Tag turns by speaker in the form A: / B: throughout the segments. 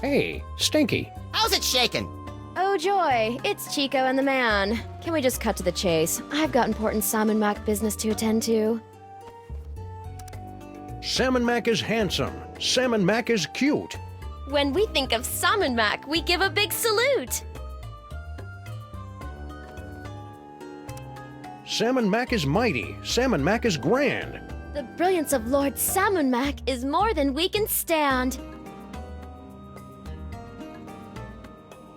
A: Hey, Stinky.
B: How's it shaking?
C: Oh joy, it's Chico and the man. Can we just cut to the chase? I've got important Salmon Mac business to attend to.
A: Salmon Mac is handsome. Salmon Mac is cute.
C: When we think of Salmon Mac, we give a big salute.
A: Salmon Mac is mighty. Salmon Mac is grand.
C: The brilliance of Lord Salmon Mac is more than we can stand.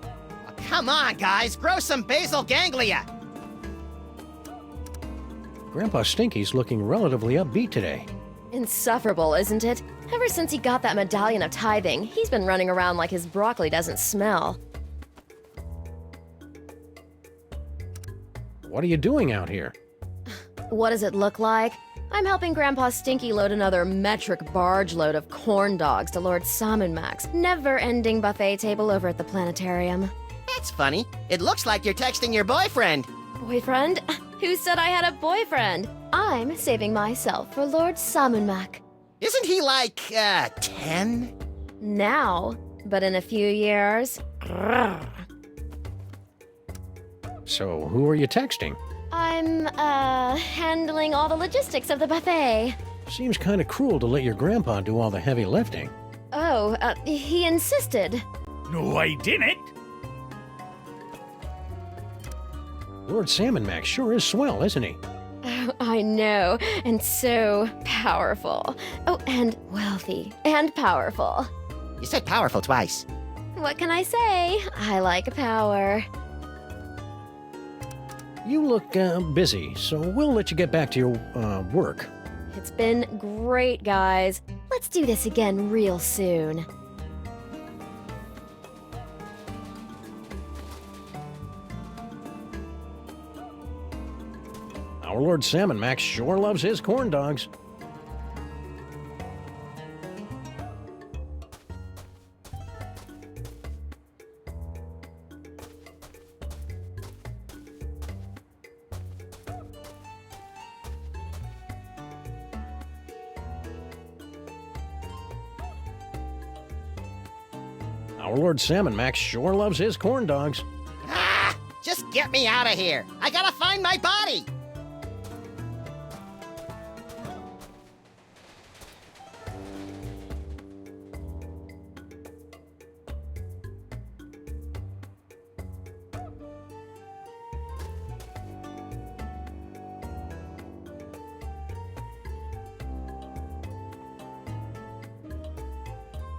B: Oh, come on, guys. Grow some basal ganglia.
A: Grandpa Stinky's looking relatively upbeat today.
C: Insufferable, isn't it? Ever since he got that medallion of tithing, he's been running around like his broccoli doesn't smell.
A: What are you doing out here?
C: What does it look like? I'm helping Grandpa Stinky load another metric barge load of corn dogs to Lord Salmon Mac's never-ending buffet table over at the planetarium.
B: That's funny. It looks like you're texting your boyfriend.
C: Boyfriend? Who said I had a boyfriend? I'm saving myself for Lord Salmon Mac.
B: Isn't he like, 10?
C: Now, but in a few years. Grrr.
A: So, who are you texting?
C: I'm, handling all the logistics of the buffet.
A: Seems kind of cruel to let your grandpa do all the heavy lifting.
C: Oh, he insisted.
D: No, I didn't.
A: Lord Salmon Mac sure is swell, isn't he?
C: Oh, I know, and so powerful. Oh, and wealthy, and powerful.
B: You said powerful twice.
C: What can I say? I like power.
A: You look busy, so we'll let you get back to your work.
C: It's been great, guys. Let's do this again real soon.
A: Our Lord Salmon Mac sure loves his corn dogs. Our Lord Salmon Mac sure loves his corn dogs.
B: Ah! Just get me out of here. I gotta find my body.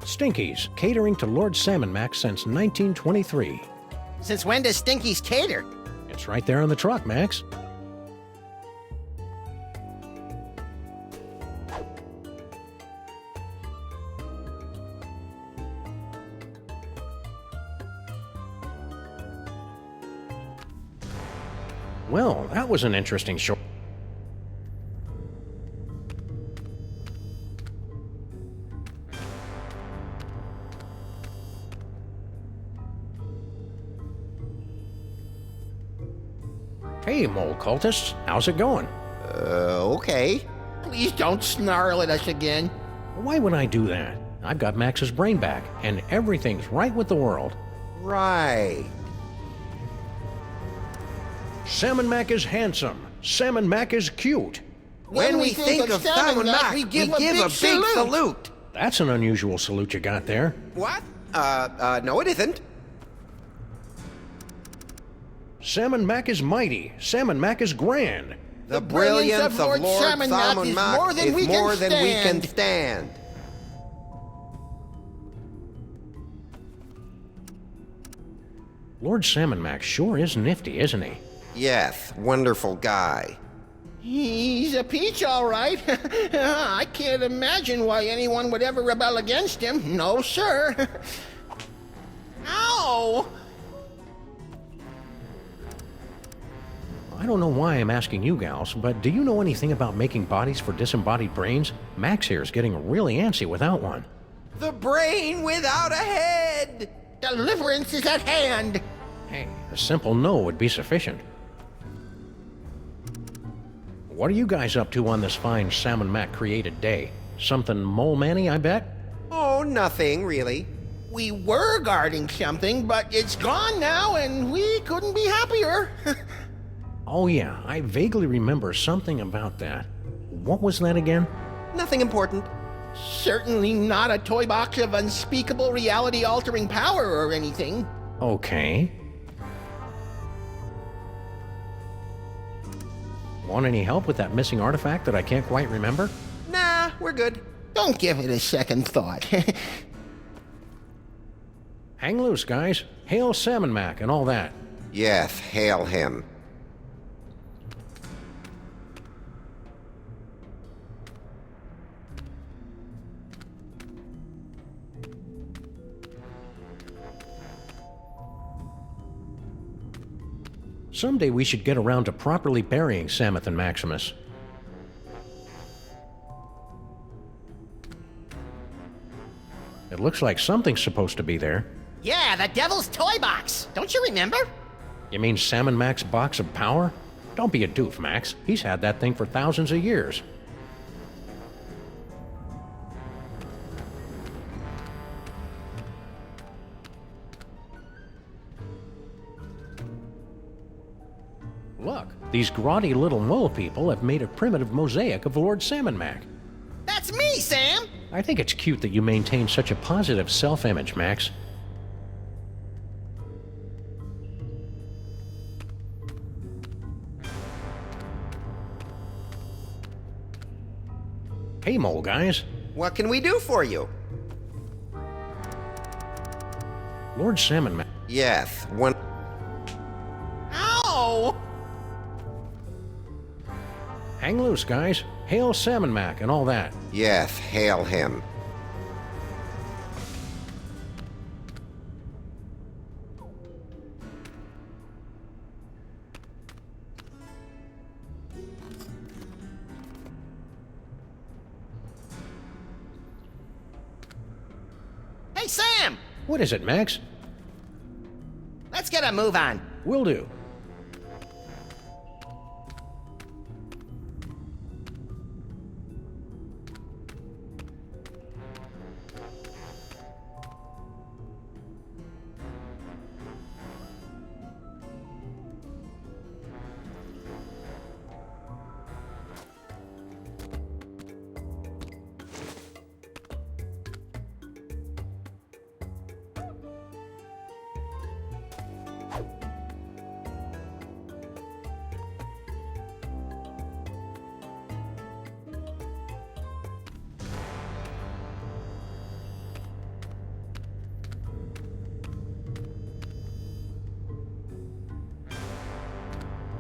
A: Stinky's, catering to Lord Salmon Mac since 1923.
B: Since when does Stinky's cater?
A: It's right there on the truck, Max. Well, that was an interesting show. Hey, mole cultists, how's it going?
B: Okay. Please don't snarl at us again.
A: Why would I do that? I've got Max's brain back, and everything's right with the world.
B: Right.
A: Salmon Mac is handsome. Salmon Mac is cute.
B: When we think of Salmon Mac, we give a big salute.
A: That's an unusual salute you got there.
E: What? No it isn't.
A: Salmon Mac is mighty. Salmon Mac is grand.
E: The brilliance of Lord Salmon Mac is more than we can stand.
A: Lord Salmon Mac sure is nifty, isn't he?
E: Yes, wonderful guy.
B: He's a peach, all right. I can't imagine why anyone would ever rebel against him. No, sir. Ow!
A: I don't know why I'm asking you gals, but do you know anything about making bodies for disembodied brains? Max here is getting really antsy without one.
E: The brain without a head!
B: Deliverance is at hand.
A: Hey, a simple no would be sufficient. What are you guys up to on this fine Salmon Mac created day? Something mole-manny, I bet?
E: Oh, nothing, really.
B: We were guarding something, but it's gone now, and we couldn't be happier.
A: Oh yeah, I vaguely remember something about that. What was that again?
E: Nothing important.
B: Certainly not a toy box of unspeakable reality-altering power or anything.
A: Okay. Want any help with that missing artifact that I can't quite remember?
E: Nah, we're good.
B: Don't give it a second thought.
A: Hang loose, guys. Hail Salmon Mac and all that.
E: Yes, hail him.
A: Someday we should get around to properly burying Samuth and Maximus. It looks like something's supposed to be there.
D: Yeah, the Devil's Toy Box. Don't you remember?
A: You mean Salmon Mac's box of power? Don't be a doof, Max. He's had that thing for thousands of years. Look, these grotty little mole people have made a primitive mosaic of Lord Salmon Mac.
D: That's me, Sam!
A: I think it's cute that you maintain such a positive self-image, Max. Hey, mole guys.
E: What can we do for you?
A: Lord Salmon Mac.
E: Yes, one.
D: Ow!
A: Hang loose, guys. Hail Salmon Mac and all that.
E: Yes, hail him.
D: Hey, Sam!
A: What is it, Max?
D: Let's get a move on.
A: Will do.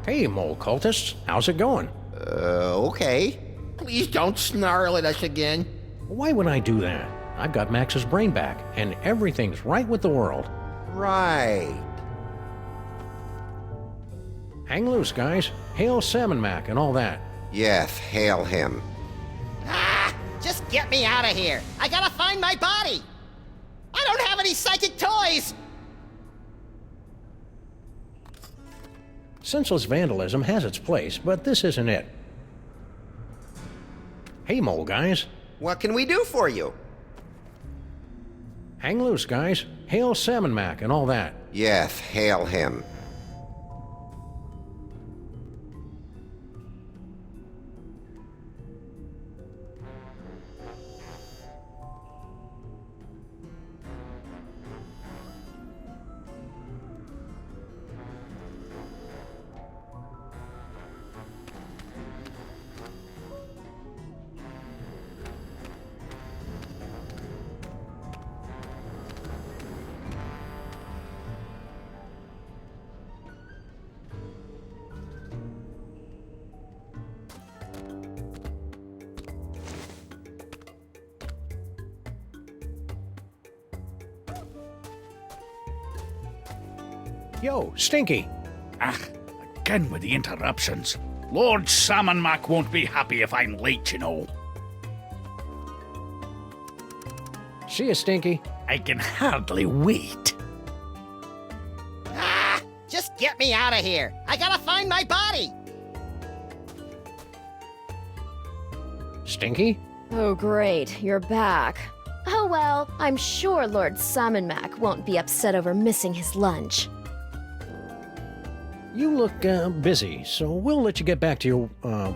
A: Hey, mole cultists. How's it going?
E: Okay.
B: Please don't snarl at us again.
A: Why would I do that? I've got Max's brain back, and everything's right with the world.
E: Right.
A: Hang loose, guys. Hail Salmon Mac and all that.
E: Yes, hail him.
D: Ah! Just get me out of here. I gotta find my body. I don't have any psychic toys.
A: Senseless vandalism has its place, but this isn't it. Hey, mole guys.
E: What can we do for you?
A: Hang loose, guys. Hail Salmon Mac and all that.
E: Yes, hail him.
A: Yo, Stinky.
F: Again with the interruptions. Lord Salmon Mac won't be happy if I'm late, you know.
A: See ya, Stinky.
F: I can hardly wait.
D: Ah! Just get me out of here. I gotta find my body.
A: Stinky?
C: Oh, great. You're back. Oh well, I'm sure Lord Salmon Mac won't be upset over missing his lunch.
A: You look busy, so we'll let you get back to your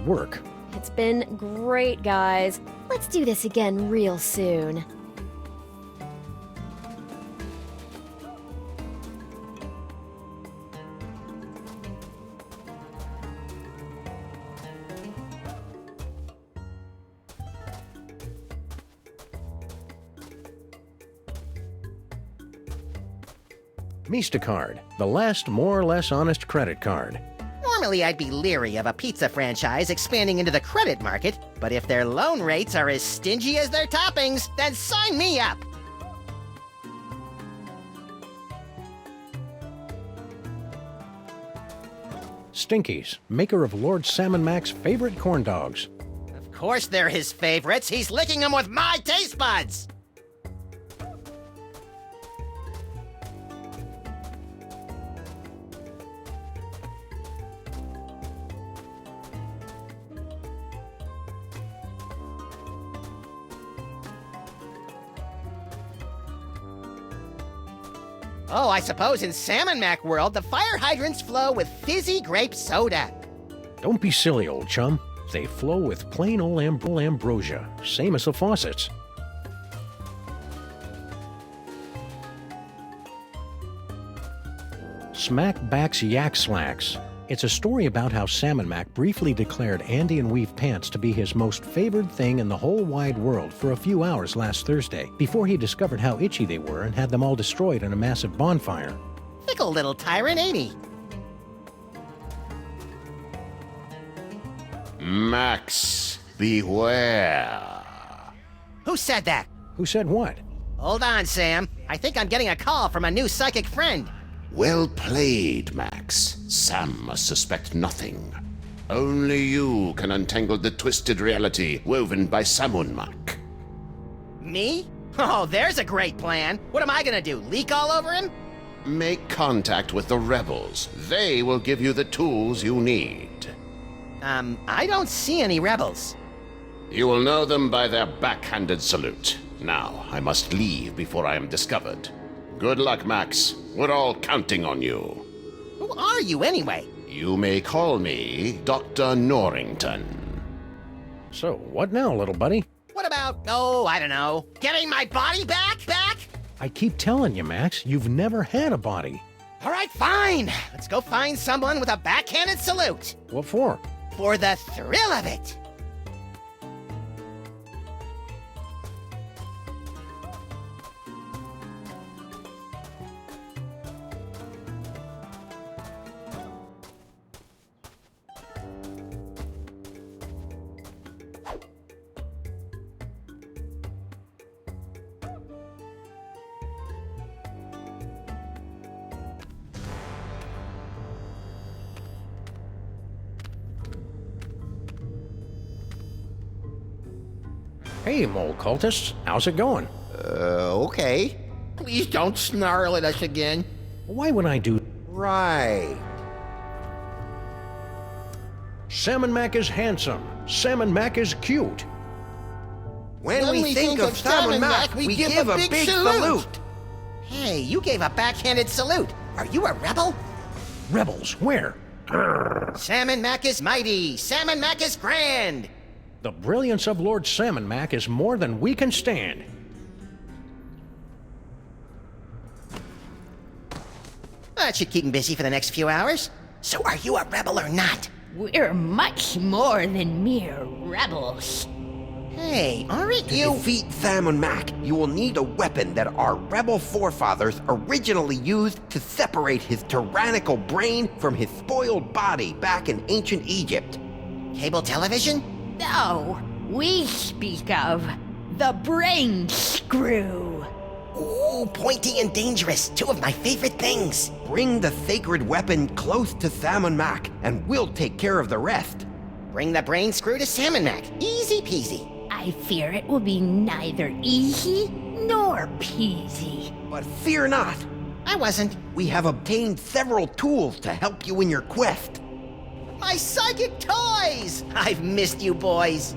A: work.
C: It's been great, guys. Let's do this again real soon.
A: Card, the last more or less honest credit card.
D: Normally, I'd be leery of a pizza franchise expanding into the credit market, but if their loan rates are as stingy as their toppings, then sign me up!
A: Stinkies, maker of Lord Salmon Mac's favorite corn dogs.
D: Of course they're his favorites. He's licking them with my taste buds! Oh, I suppose in Salmon Mac world, the fire hydrants flow with fizzy grape soda.
A: Don't be silly, old chum. They flow with plain old ambrosia, same as the faucets. Smackback's Yak Slacks. It's a story about how Salmon Mac briefly declared Andean weave pants to be his most favored thing in the whole wide world for a few hours last Thursday, before he discovered how itchy they were and had them all destroyed in a massive bonfire.
D: Fickle little tyrant, ain't he?
G: Max, beware.
D: Who said that?
A: Who said what?
D: Hold on, Sam. I think I'm getting a call from a new psychic friend.
G: Well played, Max. Sam must suspect nothing. Only you can untangle the twisted reality woven by Salmon Mac.
D: Me? Oh, there's a great plan. What am I gonna do, leak all over him?
G: Make contact with the rebels. They will give you the tools you need.
D: I don't see any rebels.
G: You will know them by their backhanded salute. Now, I must leave before I am discovered. Good luck, Max. We're all counting on you.
D: Who are you, anyway?
G: You may call me Dr. Norrington.
A: So, what now, little buddy?
D: What about, I don't know, getting my body back?
A: I keep telling you, Max, you've never had a body.
D: All right, fine. Let's go find someone with a backhanded salute.
A: What for?
D: For the thrill of it.
A: Hey, mole cultists, how's it going?
B: Okay. Please don't snarl at us again.
A: Why would I do...
E: Right.
A: Salmon Mac is handsome. Salmon Mac is cute.
E: When we think of Salmon Mac, we give a big salute.
D: Hey, you gave a backhanded salute. Are you a rebel?
A: Rebels, where?
D: Salmon Mac is mighty. Salmon Mac is grand.
A: The brilliance of Lord Salmon Mac is more than we can stand.
D: That should keep him busy for the next few hours. So are you a rebel or not?
H: We're much more than mere rebels.
D: Hey, aren't
E: To
D: you...
E: defeat Salmon Mac, you will need a weapon that our rebel forefathers originally used to separate his tyrannical brain from his spoiled body back in ancient Egypt.
D: Cable television?
H: No, we speak of the brain screw.
D: Ooh, pointy and dangerous. Two of my favorite things.
E: Bring the sacred weapon close to Salmon Mac, and we'll take care of the rest.
D: Bring the brain screw to Salmon Mac. Easy peasy.
H: I fear it will be neither easy nor peasy.
E: But fear not.
D: I wasn't.
E: We have obtained several tools to help you in your quest.
D: My psychic toys! I've missed you boys.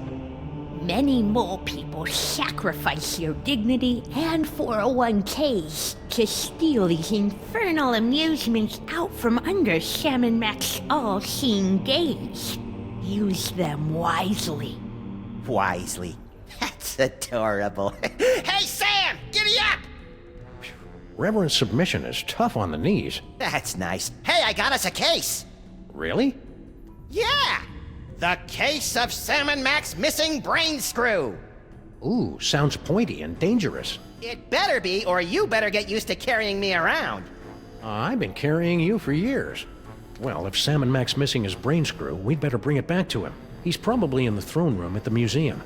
H: many mole people sacrifice their dignity and 401ks to steal these infernal amusements out from under Sam and Mac's all-seeing gaze. Use them wisely.
D: Wisely. That's adorable. Hey, Sam! Giddy up!
A: Reverend submission is tough on the knees.
D: That's nice. Hey, I got us a case.
A: Really?
D: Yeah! The case of Sam and Mac's missing brain screw.
A: Ooh, sounds pointy and dangerous.
D: It better be, or you better get used to carrying me around.
A: I've been carrying you for years. Well, if Sam and Mac's missing his brain screw, we'd better bring it back to him. He's probably in the throne room at the museum.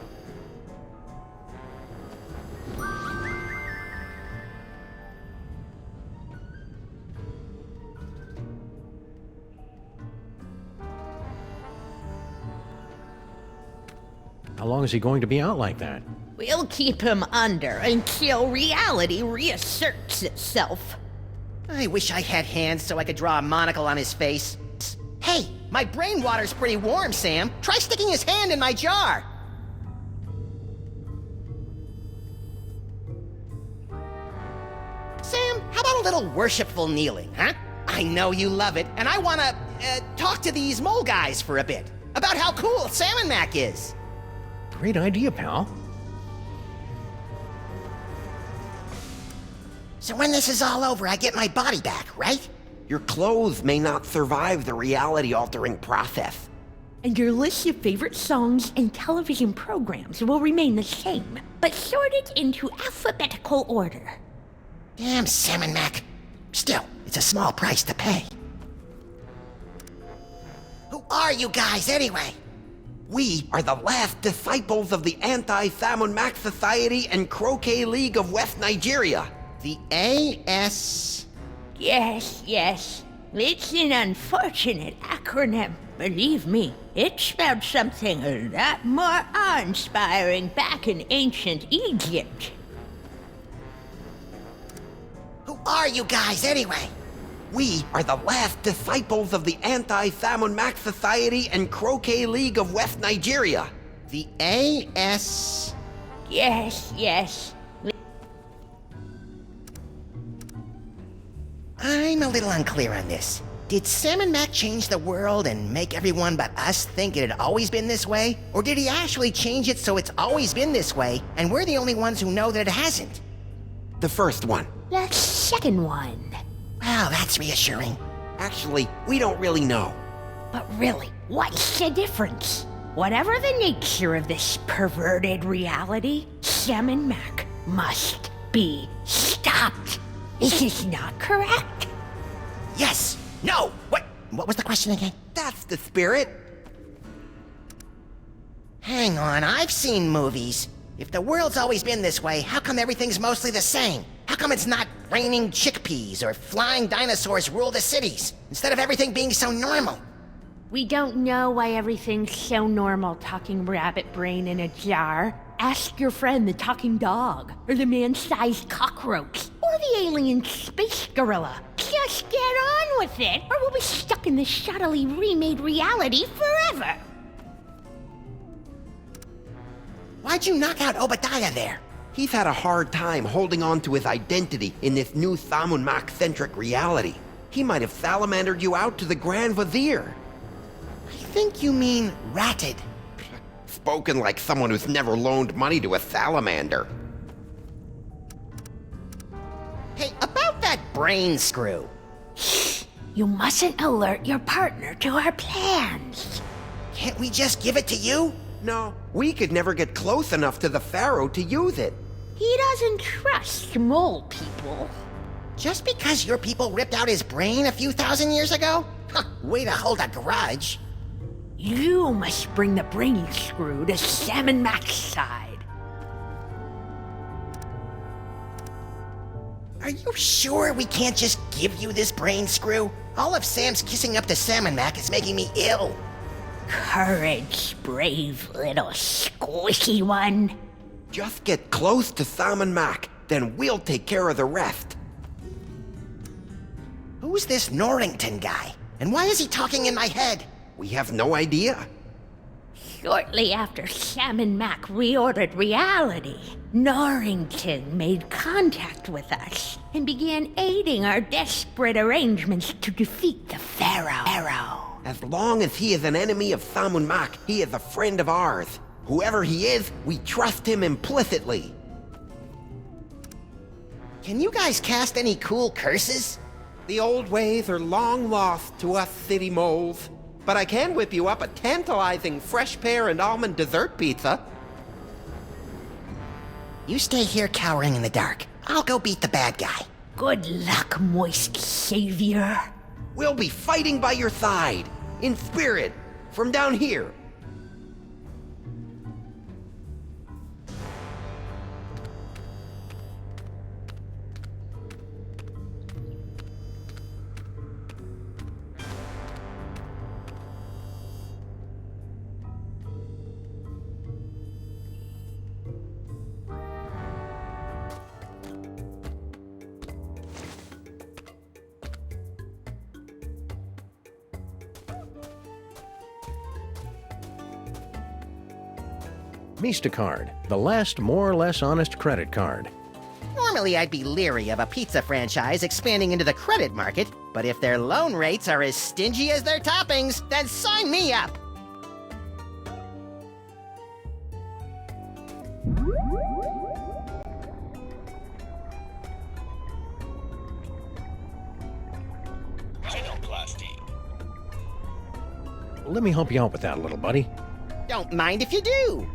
A: How long is he going to be out like that?
H: We'll keep him under until reality reasserts itself.
D: I wish I had hands so I could draw a monocle on his face. Hey, my brain water's pretty warm, Sam. Try sticking his hand in my jar. Sam, how about a little worshipful kneeling, huh? I know you love it, and I wanna, talk to these mole guys for a bit. About how cool Sam and Mac is.
A: Great idea, pal.
D: So when this is all over, I get my body back, right?
E: Your clothes may not survive the reality-altering process.
H: And your list of favorite songs and television programs will remain the same, but sorted into alphabetical order.
D: Damn Sam and Mac. Still, it's a small price to pay. Who are you guys, anyway?
E: We are the last disciples of the Anti-Sam Mac Society and Croquet League of West Nigeria.
D: The A.S.
H: Yes. It's an unfortunate acronym. Believe me, it spelled something a lot more awe-inspiring back in ancient Egypt.
D: Who are you guys, anyway?
E: We are the last disciples of the Anti-Sam Mac Society and Croquet League of West Nigeria.
D: The A.S.
H: Yes.
D: I'm a little unclear on this. Did Sam and Mac change the world and make everyone but us think it had always been this way? Or did he actually change it so it's always been this way, and we're the only ones who know that it hasn't?
E: The first one.
H: The second one.
D: Wow, that's reassuring.
E: Actually, we don't really know.
H: But really, what's the difference? Whatever the nature of this perverted reality, Sam and Mac must be stopped. Is this not correct?
D: Yes! No! What was the question again?
E: That's the spirit.
D: Hang on, I've seen movies. If the world's always been this way, how come everything's mostly the same? How come it's not raining chickpeas or flying dinosaurs rule the cities, instead of everything being so normal?
H: We don't know why everything's so normal, talking rabbit brain in a jar. Ask your friend the talking dog, or the man-sized cockroach, or the alien space gorilla. Just get on with it, or we'll be stuck in this shoddily remade reality forever.
D: Why'd you knock out Obadiah there?
E: He's had a hard time holding on to his identity in this new Sam Mac-centric reality. He might have salamandered you out to the Grand Vizier.
D: I think you mean ratted.
E: Spoken like someone who's never loaned money to a salamander.
D: Hey, about that brain screw.
H: You mustn't alert your partner to our plans.
D: Can't we just give it to you?
E: No, we could never get close enough to the Pharaoh to use it.
H: He doesn't trust mole people.
D: Just because your people ripped out his brain a few thousand years ago? Huh, way to hold a grudge.
H: You must bring the brain screw to Sam and Mac's side.
D: Are you sure we can't just give you this brain screw? All of Sam's kissing up to Sam and Mac is making me ill.
H: Courage, brave little squishy one.
E: Just get close to Sam Mac, then we'll take care of the rest.
D: Who's this Norrington guy? And why is he talking in my head?
E: We have no idea.
H: Shortly after Sam and Mac reordered reality, Norrington made contact with us and began aiding our desperate arrangements to defeat the Pharaoh.
E: As long as he is an enemy of Samun Mak, he is a friend of ours. Whoever he is, we trust him implicitly.
D: Can you guys cast any cool curses?
E: The old ways are long lost to us city moles. But I can whip you up a tantalizing fresh pear and almond dessert pizza.
D: You stay here cowering in the dark. I'll go beat the bad guy.
H: Good luck, moist savior.
E: We'll be fighting by your side, in spirit, from down here.
A: MistaCard, the last more or less honest credit card.
D: Normally I'd be leery of a pizza franchise expanding into the credit market, but if their loan rates are as stingy as their toppings, then sign me up!
A: Let me help you out with that, little buddy.
D: Don't mind if you do!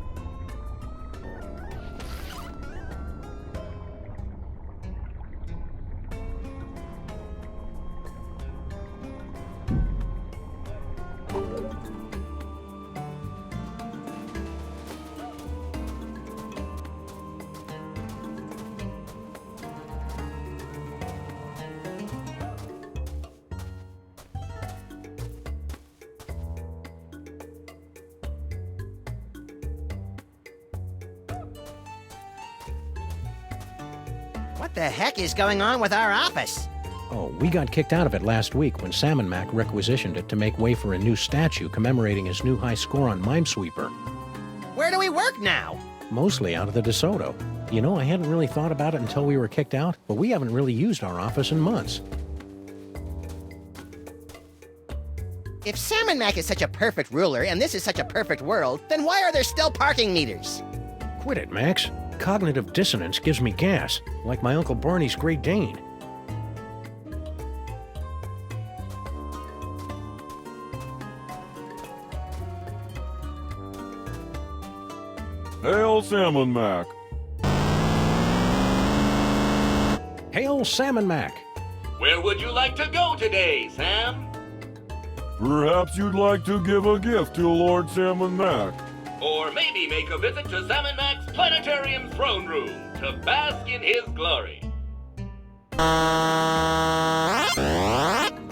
D: What the heck is going on with our office?
A: Oh, we got kicked out of it last week when Sam and Mac requisitioned it to make way for a new statue commemorating his new high score on Minesweeper.
D: Where do we work now?
A: Mostly out of the DeSoto. You know, I hadn't really thought about it until we were kicked out, but we haven't really used our office in months.
D: If Sam and Mac is such a perfect ruler and this is such a perfect world, then why are there still parking meters?
A: Quit it, Max. Cognitive dissonance gives me gas, like my Uncle Barney's Great Dane.
I: Hail Salmon Mac!
A: Hail Sam and Mac!
J: Where would you like to go today, Sam?
I: Perhaps you'd like to give a gift to Lord Salmon Mac.
J: Or maybe make a visit to Sam and Mac's planetarium throne room to bask in his glory.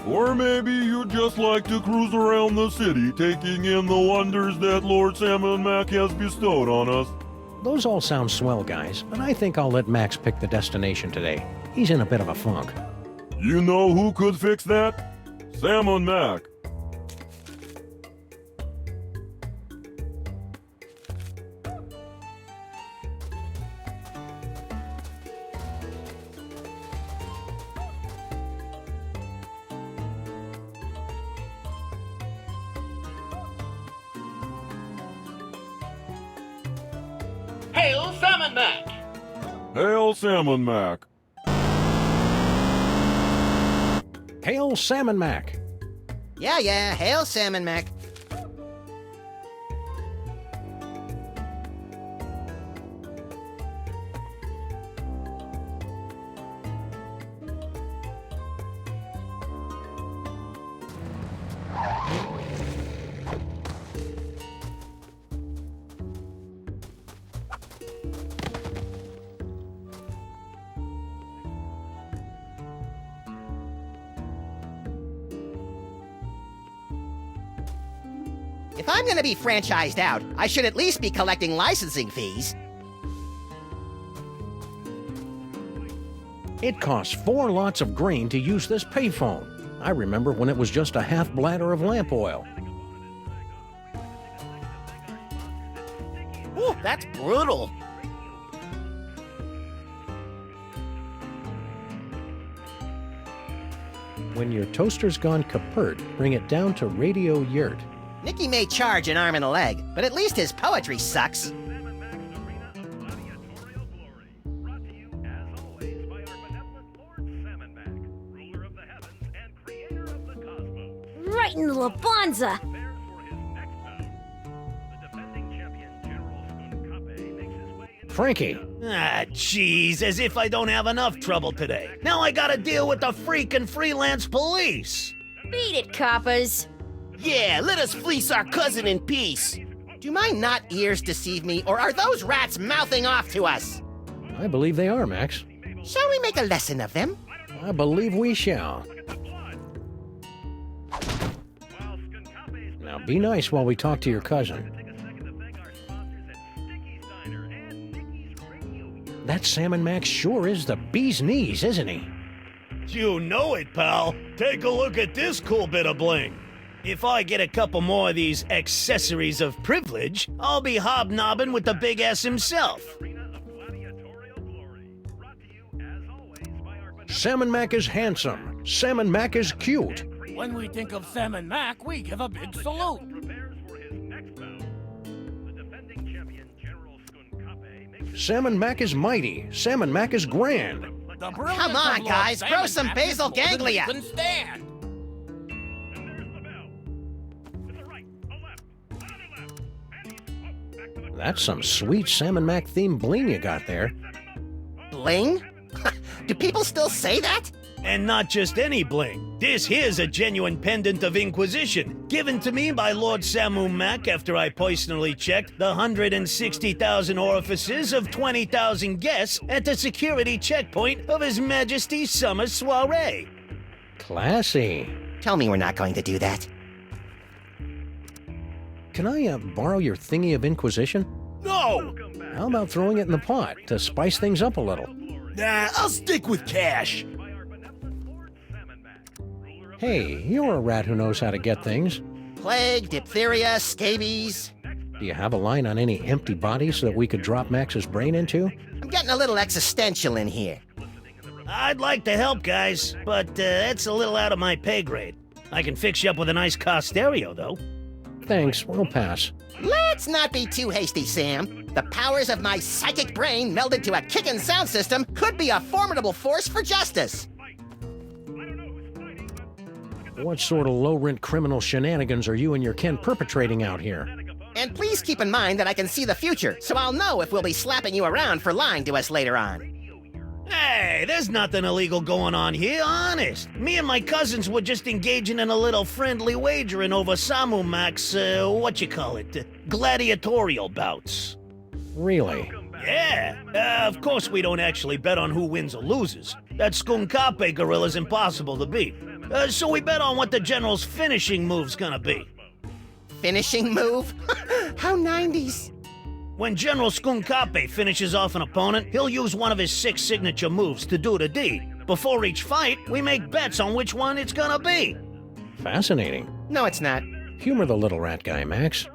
I: Or maybe you'd just like to cruise around the city, taking in the wonders that Lord Salmon Mac has bestowed on us.
A: Those all sound swell, guys, but I think I'll let Max pick the destination today. He's in a bit of a funk.
I: You know who could fix that? Salmon Mac.
J: Hail Salmon Mac!
I: Hail Salmon Mac!
A: Hail Sam and Mac!
D: Yeah, hail Sam and Mac. If I'm gonna be franchised out, I should at least be collecting licensing fees.
A: It costs 4 lots of grain to use this payphone. I remember when it was just a half bladder of lamp oil.
B: That's brutal.
A: When your toaster's gone kaput, bring it down to Radio Yurt.
D: Nicky may charge an arm and a leg, but at least his poetry sucks.
C: Right in the Labanza!
A: Frankie!
K: Ah, jeez, as if I don't have enough trouble today. Now I gotta deal with the freaking freelance police.
C: Beat it, coppers!
B: Yeah, let us fleece our cousin in peace.
D: Do my not ears deceive me, or are those rats mouthing off to us?
A: I believe they are, Max.
D: Shall we make a lesson of them?
A: I believe we shall. Now be nice while we talk to your cousin. That Salmon Max sure is the bee's knees, isn't he?
K: You know it, pal. Take a look at this cool bit of bling. If I get a couple more of these accessories of privilege, I'll be hobnobbing with the big ass himself.
A: Salmon Mac is handsome. Salmon Mac is cute.
L: When we think of Salmon Mac, we give a big salute.
A: Salmon Mac is mighty. Salmon Mac is grand.
D: Come on, guys, grow some basal ganglia.
A: That's some sweet Salmon Mac themed bling you got there.
D: Bling? Do people still say that?
K: And not just any bling. This here's a genuine pendant of Inquisition, given to me by Lord Samu Mac after I personally checked the 160,000 orifices of 20,000 guests at the security checkpoint of His Majesty's summer soiree.
A: Classy.
D: Tell me we're not going to do that.
A: Can I borrow your thingy of Inquisition?
K: No!
A: How about throwing it in the pot to spice things up a little?
K: Nah, I'll stick with cash.
A: Hey, you're a rat who knows how to get things.
D: Plague, diphtheria, scabies.
A: Do you have a line on any empty bodies that we could drop Max's brain into?
D: I'm getting a little existential in here.
K: I'd like to help, guys, but that's a little out of my pay grade. I can fix you up with a nice car stereo, though.
A: Thanks, we'll pass.
D: Let's not be too hasty, Sam. The powers of my psychic brain melded to a kickin' sound system could be a formidable force for justice.
A: What sort of low-rent criminal shenanigans are you and your kin perpetrating out here?
D: And please keep in mind that I can see the future, so I'll know if we'll be slapping you around for lying to us later on.
K: Hey, there's nothing illegal going on here, honest. Me and my cousins were just engaging in a little friendly wagering over Samu Mac's, gladiatorial bouts.
A: Really?
K: Yeah, of course we don't actually bet on who wins or loses. That Skunkape gorilla's impossible to beat. So we bet on what the general's finishing move's gonna be.
D: Finishing move? How 90s.
K: When General Skunkape finishes off an opponent, he'll use one of his 6 signature moves to do the deed. Before each fight, we make bets on which one it's gonna be.
A: Fascinating.
D: No, it's not.
A: Humor the little rat guy, Max.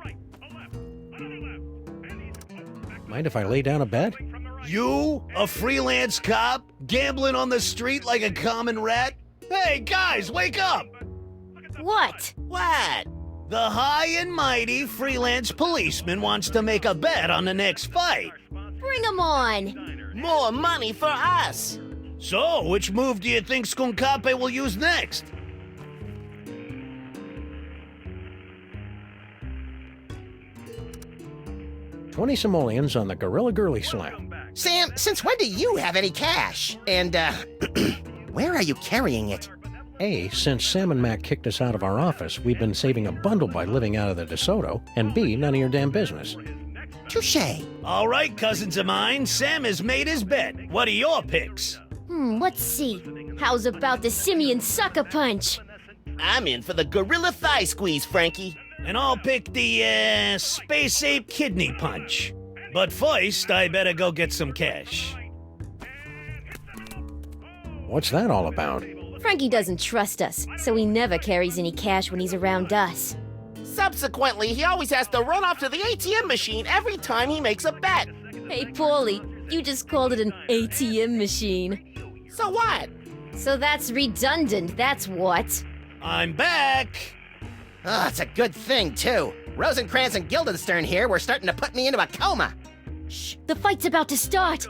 A: Mind if I lay down a bet?
K: You, a freelance cop, gambling on the street like a common rat? Hey, guys, wake up!
C: What?
K: What? The high and mighty freelance policeman wants to make a bet on the next fight.
C: Bring 'em on!
B: More money for us.
K: So, which move do you think Skunkape will use next?
A: $20 simoleons on the Gorilla Girly Slap.
D: Sam, since when do you have any cash? And, where are you carrying it?
A: A, since Sam and Mac kicked us out of our office, we've been saving a bundle by living out of the DeSoto, and B, none of your damn business.
D: Touché.
K: All right, cousins of mine, Sam has made his bet. What are your picks?
C: Let's see. How's about the Simian Sucker Punch?
B: I'm in for the gorilla thigh squeeze, Frankie.
K: And I'll pick the, Space Ape Kidney Punch. But first, I better go get some cash.
A: What's that all about?
C: Frankie doesn't trust us, so he never carries any cash when he's around us.
M: Subsequently, he always has to run off to the ATM machine every time he makes a bet.
C: Hey, Paulie, you just called it an ATM machine.
M: So what?
C: So that's redundant, that's what.
K: I'm back!
D: Oh, it's a good thing, too. Rosencrantz and Guildenstern here were starting to put me into a coma.
C: Shh, the fight's about to start.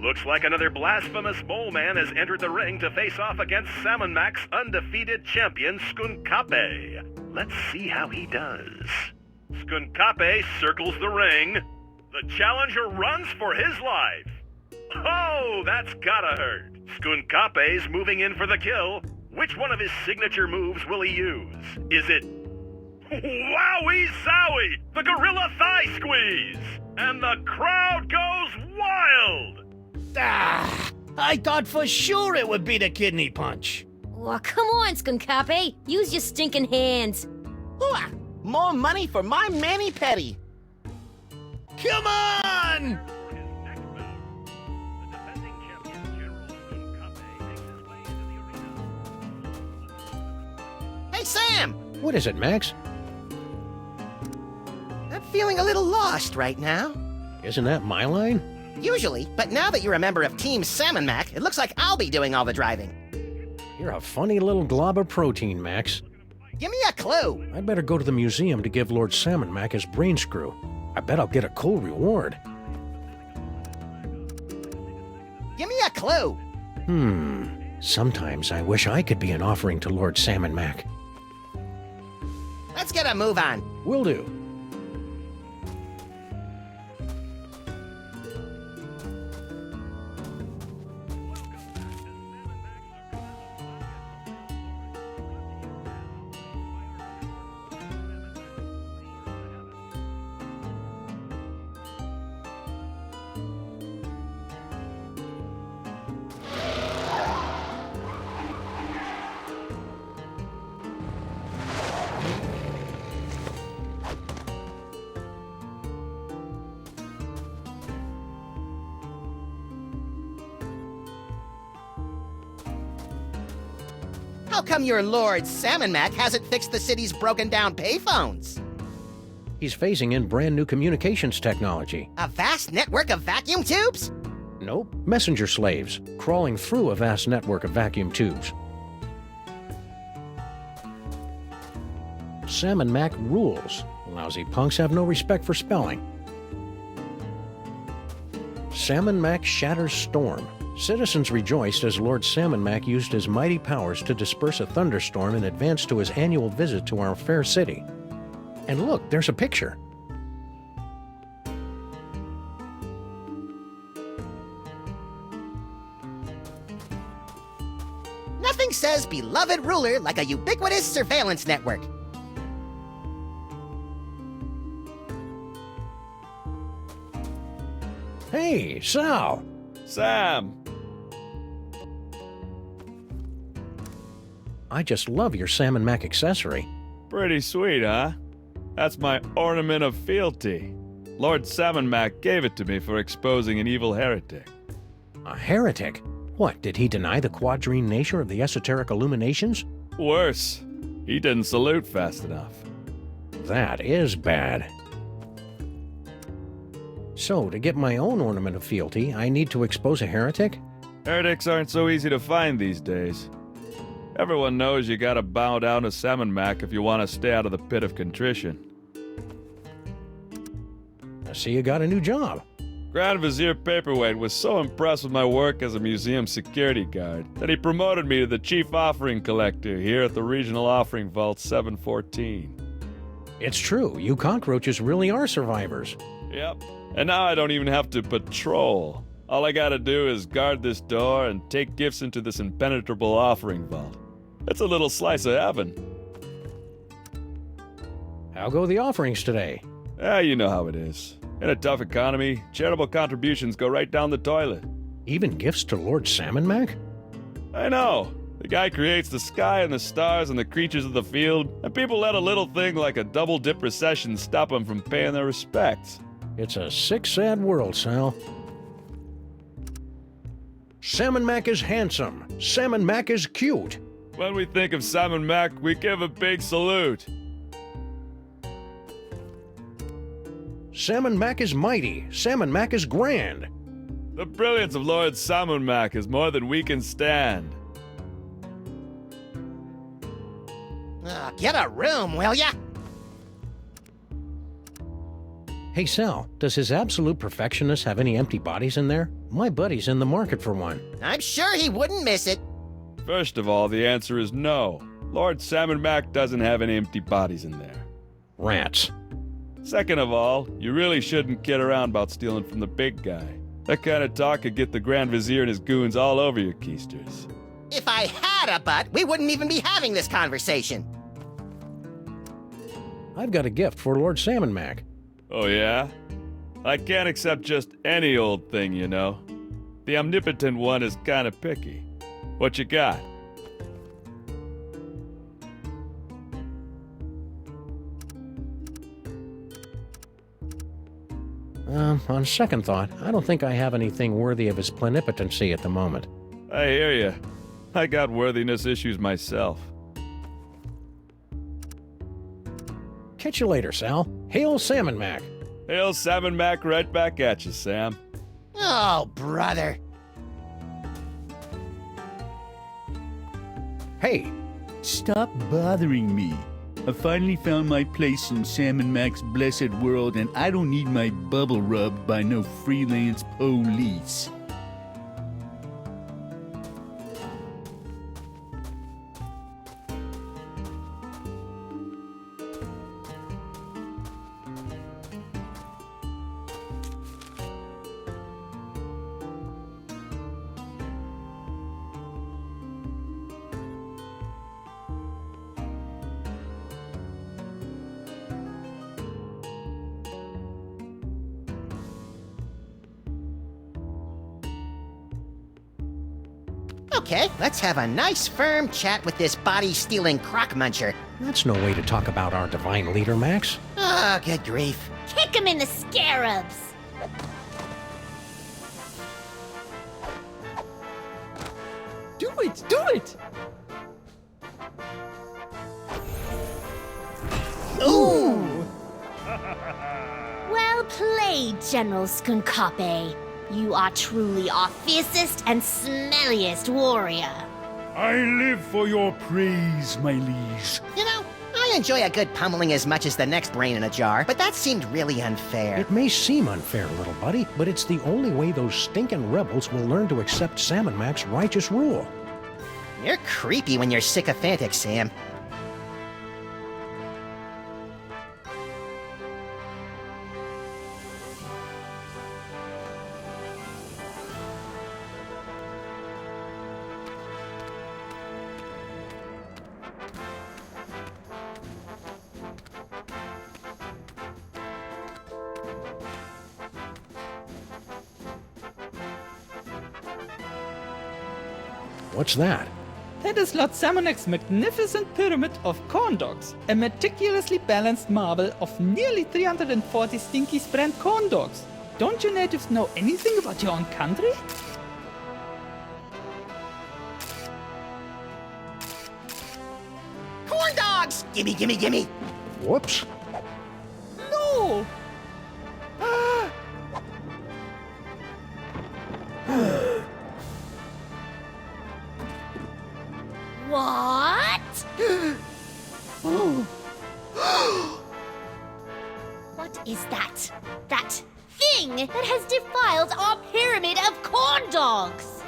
N: Looks like another blasphemous mole man has entered the ring to face off against Salmon Mac's undefeated champion, Skunkape. Let's see how he does. Skunkape circles the ring. The challenger runs for his life. Oh, that's gotta hurt. Skunkape's moving in for the kill. Which one of his signature moves will he use? Is it... Wowie zowie! The gorilla thigh squeeze! And the crowd goes wild!
K: Ah, I thought for sure it would be the kidney punch.
C: Oh, come on, Skunkape. Use your stinking hands.
M: Hooah! More money for my mani-pedi.
K: Come on!
D: Hey, Sam!
A: What is it, Max?
D: I'm feeling a little lost right now.
A: Isn't that my line?
D: Usually, but now that you're a member of Team Salmon Mac, it looks like I'll be doing all the driving.
A: You're a funny little glob of protein, Max.
D: Give me a clue.
A: I'd better go to the museum to give Lord Salmon Mac his brain screw. I bet I'll get a cool reward.
D: Give me a clue.
A: Sometimes I wish I could be an offering to Lord Salmon Mac.
D: Let's get a move on.
A: Will do.
D: How come your Lord Salmon Mac hasn't fixed the city's broken down payphones?
A: He's phasing in brand new communications technology.
D: A vast network of vacuum tubes?
A: Nope. Messenger slaves, crawling through a vast network of vacuum tubes. Salmon Mac rules. Lousy punks have no respect for spelling. Salmon Mac shatters storm. Citizens rejoiced as Lord Salmon Mac used his mighty powers to disperse a thunderstorm in advance to his annual visit to our fair city. And look, there's a picture.
D: Nothing says beloved ruler like a ubiquitous surveillance network.
A: Hey, Sal!
O: Sam!
A: I just love your Salmon Mac accessory.
O: Pretty sweet, huh? That's my ornament of fealty. Lord Salmon Mac gave it to me for exposing an evil heretic.
A: A heretic? What, did he deny the quadrine nature of the esoteric illuminations?
O: Worse, he didn't salute fast enough.
A: That is bad. So, to get my own ornament of fealty, I need to expose a heretic?
O: Heretics aren't so easy to find these days. Everyone knows you gotta bow down to Salmon Mac if you want to stay out of the pit of contrition.
A: I see you got a new job.
O: Grand Vizier Paperweight was so impressed with my work as a museum security guard that he promoted me to the Chief Offering Collector here at the Regional Offering Vault 714.
A: It's true, you cockroaches really are survivors.
O: Yep, and now I don't even have to patrol. All I gotta do is guard this door and take gifts into this impenetrable offering vault. It's a little slice of heaven.
A: How go the offerings today?
O: You know how it is. In a tough economy, charitable contributions go right down the toilet.
A: Even gifts to Lord Salmon Mac?
O: I know. The guy creates the sky and the stars and the creatures of the field, and people let a little thing like a double-dip recession stop them from paying their respects.
A: It's a sick, sad world, Sal. Salmon Mac is handsome. Salmon Mac is cute.
O: When we think of Sam Mac, we give a big salute.
A: Sam Mac is mighty. Sam Mac is grand.
O: The brilliance of Lord Sam Mac is more than we can stand.
D: Get a room, will ya?
A: Hey Sal, does his absolute perfectionist have any empty bodies in there? My buddy's in the market for one.
D: I'm sure he wouldn't miss it.
O: First of all, the answer is no. Lord Sam Mac doesn't have any empty bodies in there.
A: Rats.
O: Second of all, you really shouldn't kid around about stealing from the big guy. That kind of talk could get the Grand Vizier and his goons all over your keisters.
D: If I had a butt, we wouldn't even be having this conversation.
A: I've got a gift for Lord Sam Mac.
O: Oh yeah? I can't accept just any old thing, you know. The omnipotent one is kind of picky. What you got?
A: On second thought, I don't think I have anything worthy of his plenipotency at the moment.
O: I hear ya. I got worthiness issues myself.
A: Catch you later, Sal. Hail Sam Mac.
O: Hail Sam Mac right back at you, Sam.
D: Oh, brother.
A: Hey.
P: Stop bothering me. I finally found my place in Sam Mac's blessed world, and I don't need my bubble rubbed by no freelance police.
D: Okay, let's have a nice firm chat with this body-stealing crock muncher.
A: That's no way to talk about our divine leader, Max.
D: Oh, good grief.
H: Kick him in the scarabs!
Q: Do it! Do it!
H: Ooh! Well played, General Skunkape. You are truly our fiercest and smelliest warrior.
P: I live for your praise, my liege.
D: You know, I enjoy a good pummeling as much as the next brain in a jar, but that seemed really unfair.
A: It may seem unfair, little buddy, but it's the only way those stinking rebels will learn to accept Sam Mac's righteous rule.
D: You're creepy when you're sycophantic, Sam.
A: What's that?
Q: That is Lord Samonek's magnificent pyramid of corn dogs, a meticulously balanced marble of nearly 340 stinky brand corn dogs. Don't you natives know anything about your own country?
D: Corn dogs! Gimme, gimme, gimme!
A: Whoops.
Q: No!
H: What? What is that? That thing that has defiled our pyramid of corn dogs!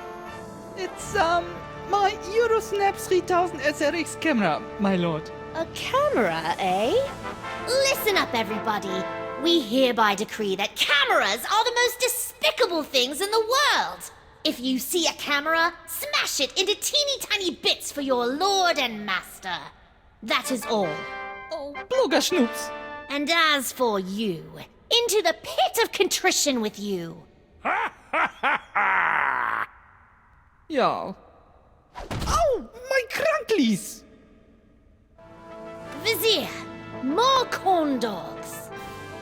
Q: It's, my Eurosnap 3000 SRX camera, my lord.
H: A camera, eh? Listen up, everybody. We hereby decree that cameras are the most despicable things in the world. If you see a camera, smash it into teeny tiny bits for your lord and master. That is all.
Q: Oh, Blogger Schnoops.
H: And as for you, into the pit of contrition with you.
Q: Ja. Oh, my crunklies!
H: Vizier, more corn dogs.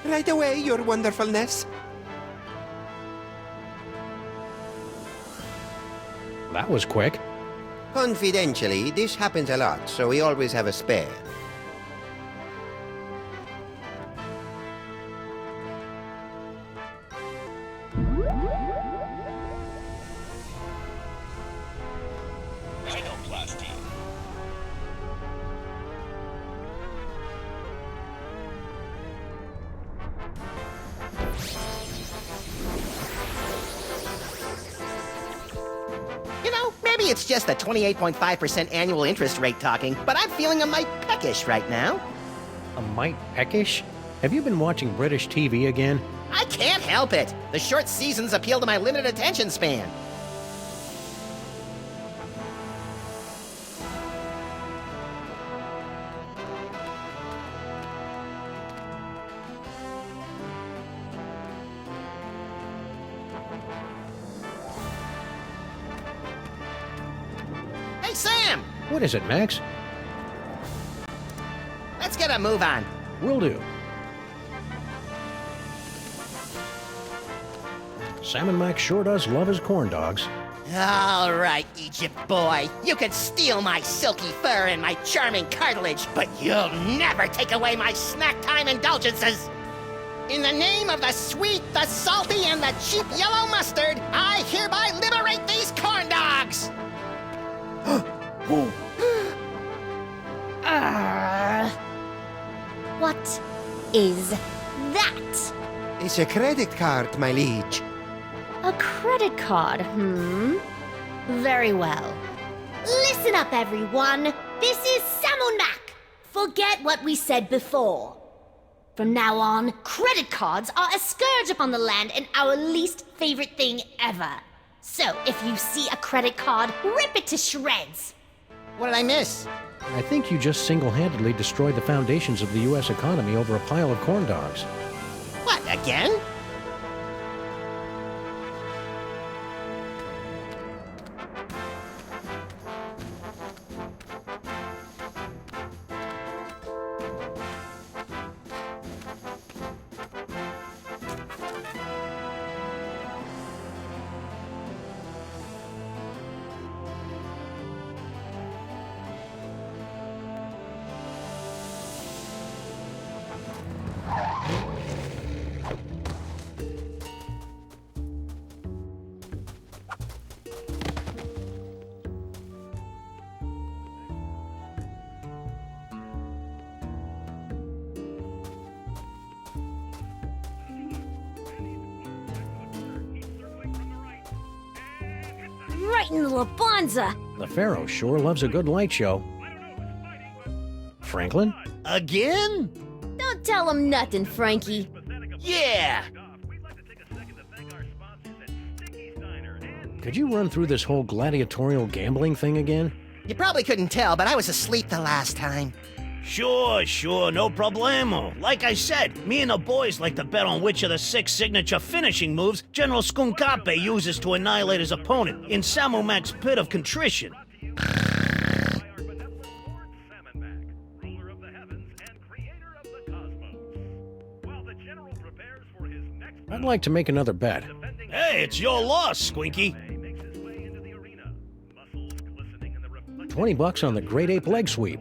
E: Right away, your wonderfulness.
A: That was quick.
E: Confidentially, this happens a lot, so we always have a spare.
D: You know, maybe it's just the 28.5% annual interest rate talking, but I'm feeling a mite peckish right now.
A: A mite peckish? Have you been watching British TV again?
D: I can't help it. The short seasons appeal to my limited attention span. Hey, Sam!
A: What is it, Max?
D: Let's get a move on.
A: Will do. Sam and Max sure does love his corn dogs.
D: All right, Egypt boy. You can steal my silky fur and my charming cartilage, but you'll never take away my snack time indulgences. In the name of the sweet, the salty, and the cheap yellow mustard, I hereby liberate these corn dogs!
R: What is that?
E: It's a credit card, my liege.
R: A credit card, Very well. Listen up, everyone. This is Samunak. Forget what we said before. From now on, credit cards are a scourge upon the land and our least favorite thing ever. So, if you see a credit card, rip it to shreds.
D: What did I miss?
A: I think you just single-handedly destroyed the foundations of the U.S. economy over a pile of corn dogs.
D: What, again?
R: Right in the Labanza.
A: The Pharaoh sure loves a good light show. Franklin?
K: Again?
C: Don't tell him nothing, Frankie.
M: Yeah!
A: Could you run through this whole gladiatorial gambling thing again?
D: You probably couldn't tell, but I was asleep the last time.
K: Sure, no problemo. Like I said, me and the boys like to bet on which of the 6 signature finishing moves General Skunkape uses to annihilate his opponent in Samumak's Pit of Contrition.
A: I'd like to make another bet.
K: Hey, it's your loss, Squinky.
A: $20 on the Great Ape leg sweep.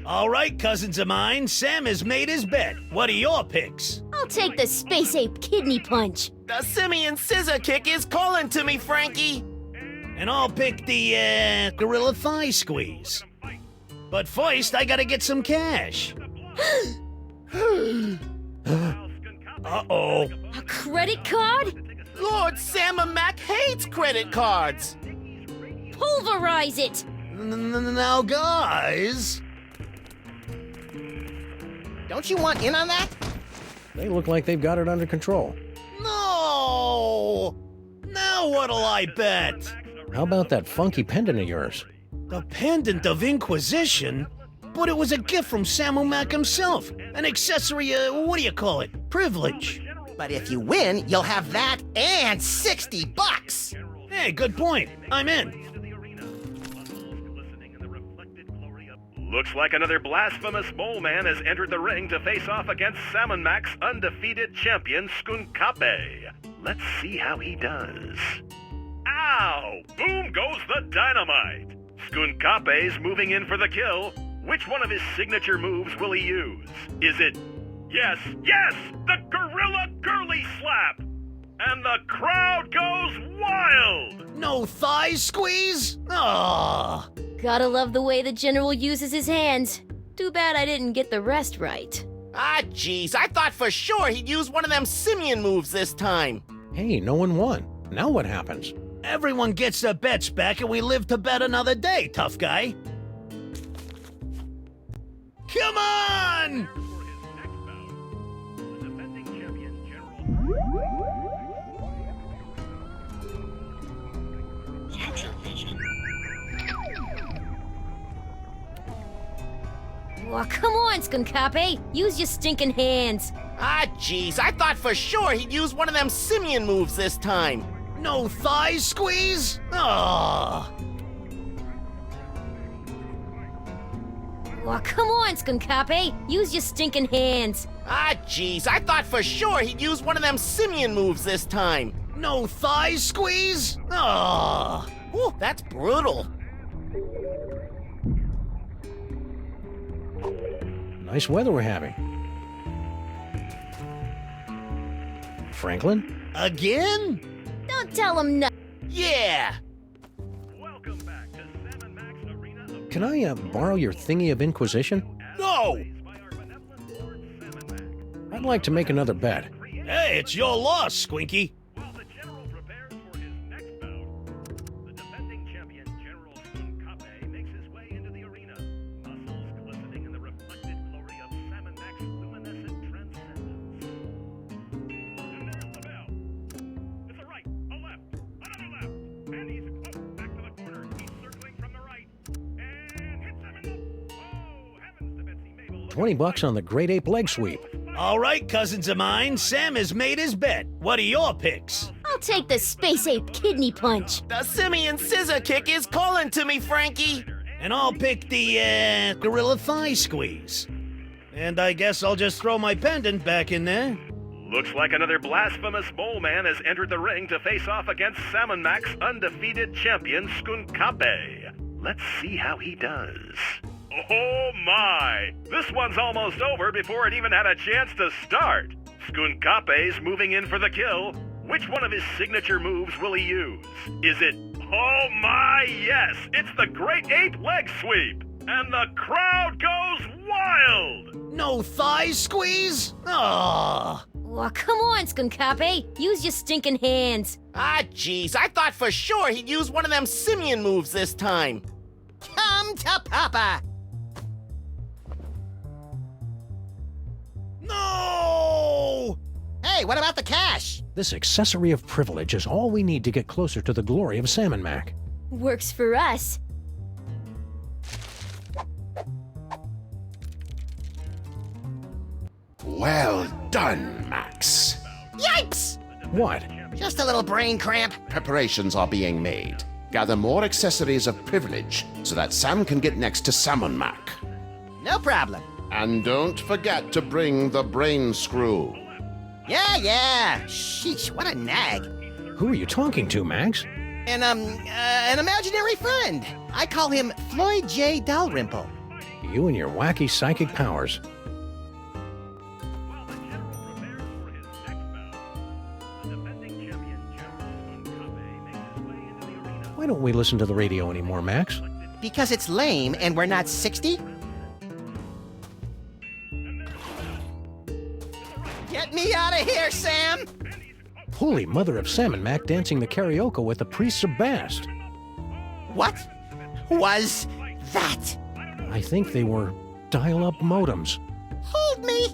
K: All right, cousins of mine, Sam has made his bet. What are your picks?
R: I'll take the Space Ape Kidney Punch.
M: The Simian Scissor Kick is calling to me, Frankie.
K: And I'll pick the, Gorilla Thigh Squeeze. But first, I gotta get some cash. Uh-oh.
R: A credit card?
M: Lord Samumak hates credit cards.
R: Pulverize it!
K: Now, guys...
D: Don't you want in on that?
A: They look like they've got it under control.
K: No! Now what'll I bet?
A: How about that funky pendant of yours?
K: The Pendant of Inquisition? But it was a gift from Samumak himself. An accessory, what do you call it? Privilege.
D: But if you win, you'll have that and $60.
K: Hey, good point. I'm in.
N: Looks like another blasphemous mole man has entered the ring to face off against Samumak's undefeated champion, Skunkape. Let's see how he does. Ow! Boom goes the dynamite! Skunkape's moving in for the kill. Which one of his signature moves will he use? Is it... Yes, the Gorilla Girly Slap! And the crowd goes wild!
K: No thigh squeeze? Aww.
C: Gotta love the way the General uses his hands. Too bad I didn't get the rest right.
M: Ah, jeez, I thought for sure he'd use one of them simian moves this time.
A: Hey, no one won. Now what happens?
K: Everyone gets their bets back and we live to bet another day, tough guy. Come on!
C: Well, come on, Skunkape. Use your stinking hands.
M: Ah, jeez, I thought for sure he'd use one of them simian moves this time.
K: No thigh squeeze? Aww.
C: Well, come on, Skunkape. Use your stinking hands.
M: Ah, jeez, I thought for sure he'd use one of them simian moves this time.
K: No thigh squeeze? Aww.
M: Ooh, that's brutal.
A: Nice weather we're having. Franklin?
K: Again?
C: Don't tell him no.
M: Yeah.
N: Welcome back to Sam & Max Arena of...
A: Can I borrow your thingy of Inquisition?
K: No!
A: I'd like to make another bet.
K: Hey, it's your loss, Squinky.
N: While the General prepares for his next bout, the defending champion, General Skunkape, makes his way into the arena, muscles glistening in the reflected glory of Sam & Mac's luminescent transcendence. And there's the bell. It's a right, a left, another left, and he's close back to the corner. He's circling from the right, and hits him in the... Oh, heavens to Betsy Mabel.
A: $20 on the Great Ape leg sweep.
K: All right, cousins of mine, Sam has made his bet. What are your picks?
C: I'll take the Space Ape Kidney Punch.
M: The simian scissor kick is calling to me, Frankie.
K: And I'll pick the, Gorilla Thigh Squeeze. And I guess I'll just throw my pendant back in there.
N: Looks like another blasphemous mole man has entered the ring to face off against Sam & Mac's undefeated champion, Skunkape. Let's see how he does. Oh my! This one's almost over before it even had a chance to start. Skunkape's moving in for the kill. Which one of his signature moves will he use? Is it... Oh my, yes! It's the Great Ape Leg Sweep! And the crowd goes wild!
K: No thigh squeeze? Aww.
C: Well, come on, Skunkape. Use your stinking hands.
M: Ah, jeez, I thought for sure he'd use one of them simian moves this time.
D: Come to Papa!
K: No!
D: Hey, what about the cash?
A: This accessory of privilege is all we need to get closer to the glory of Sam & Mac.
C: Works for us.
G: Well done, Max.
D: Yipes!
A: What?
D: Just a little brain cramp.
G: Preparations are being made. Gather more accessories of privilege so that Sam can get next to Sam & Mac.
D: No problem.
G: And don't forget to bring the brain screw.
D: Yeah. Sheesh, what a nag.
A: Who are you talking to, Max?
D: An imaginary friend. I call him Floyd J. Dalrymple.
A: You and your wacky psychic powers. Why don't we listen to the radio anymore, Max?
D: Because it's lame and we're not 60? Get me out of here, Sam!
A: Holy mother of Sam & Mac dancing the karaoke with the priests of Bast.
D: What was that?
A: I think they were dial-up modems.
D: Hold me!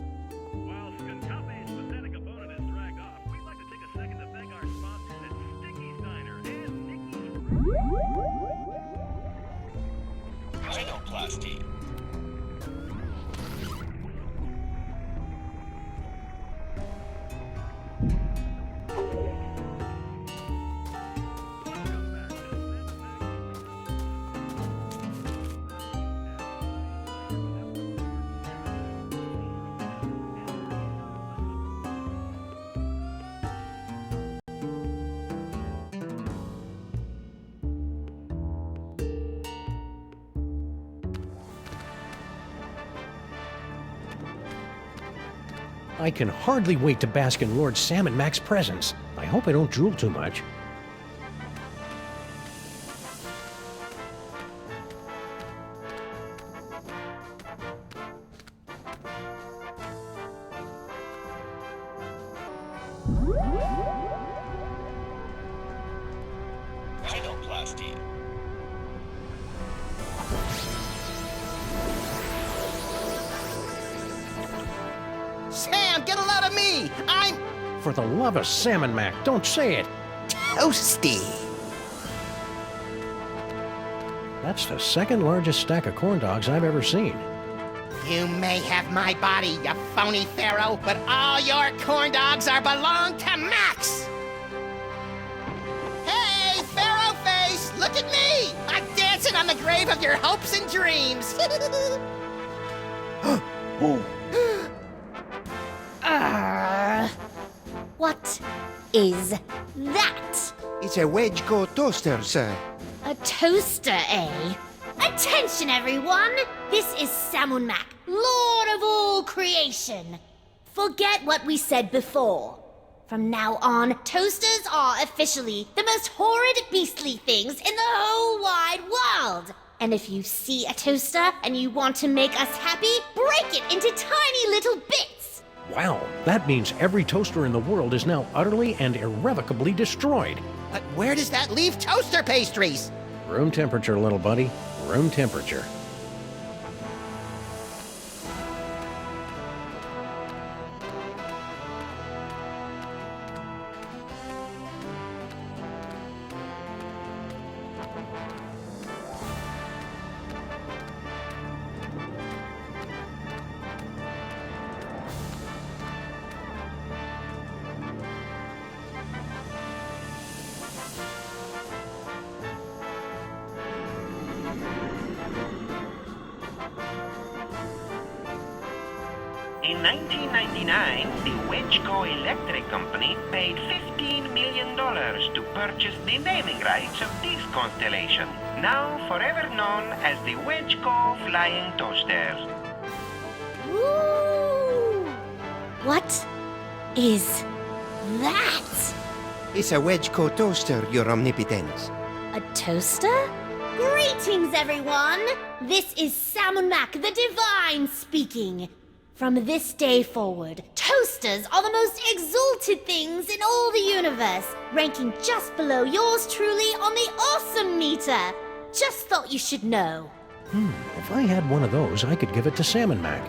N: While Skunkape's pathetic opponent is dragged off, we'd like to take a second to thank our sponsors at Sticky's Diner and Nikki's...
S: Rhinoplasty.
A: I can hardly wait to bask in Lord Salmon Mac's presence. I hope I don't drool too much.
B: Sam, get a load of me! I'm
A: For the love of Salmon Mac, don't say it.
D: toasty.
A: That's the second largest stack of corn dogs I've ever seen.
B: You may have my body, you phony pharaoh, but all your corn dogs belong to Max! Hey, Pharaoh Face, look at me! I'm dancing on the grave of your hopes and dreams!
R: What is that?
E: It's a Wedge-Co toaster, sir.
R: A toaster, eh? Attention, everyone! This is Salmon Mac, Lord of all creation. Forget what we said before. From now on, toasters are officially the most horrid, beastly things in the whole wide world. And if you see a toaster and you want to make us happy, break it into tiny little bits.
A: Wow, that means every toaster in the world is now utterly and irrevocably destroyed.
B: But where does that leave toaster pastries?
A: Room temperature, little buddy. Room temperature.
S: In 1999, the Wedge-Co Electric Company paid $15 million to purchase the naming rights of this constellation, now forever known as the Wedge-Co Flying Toaster.
R: Ooh! What is that?
E: It's a Wedge-Co toaster, Your Omnipotence.
R: A toaster? Greetings, everyone! This is Salmon Mac the Divine speaking. From this day forward, toasters are the most exalted things in all the universe, ranking just below yours truly on the awesome meter. Just thought you should know.
A: If I had one of those, I could give it to Salmon Mac.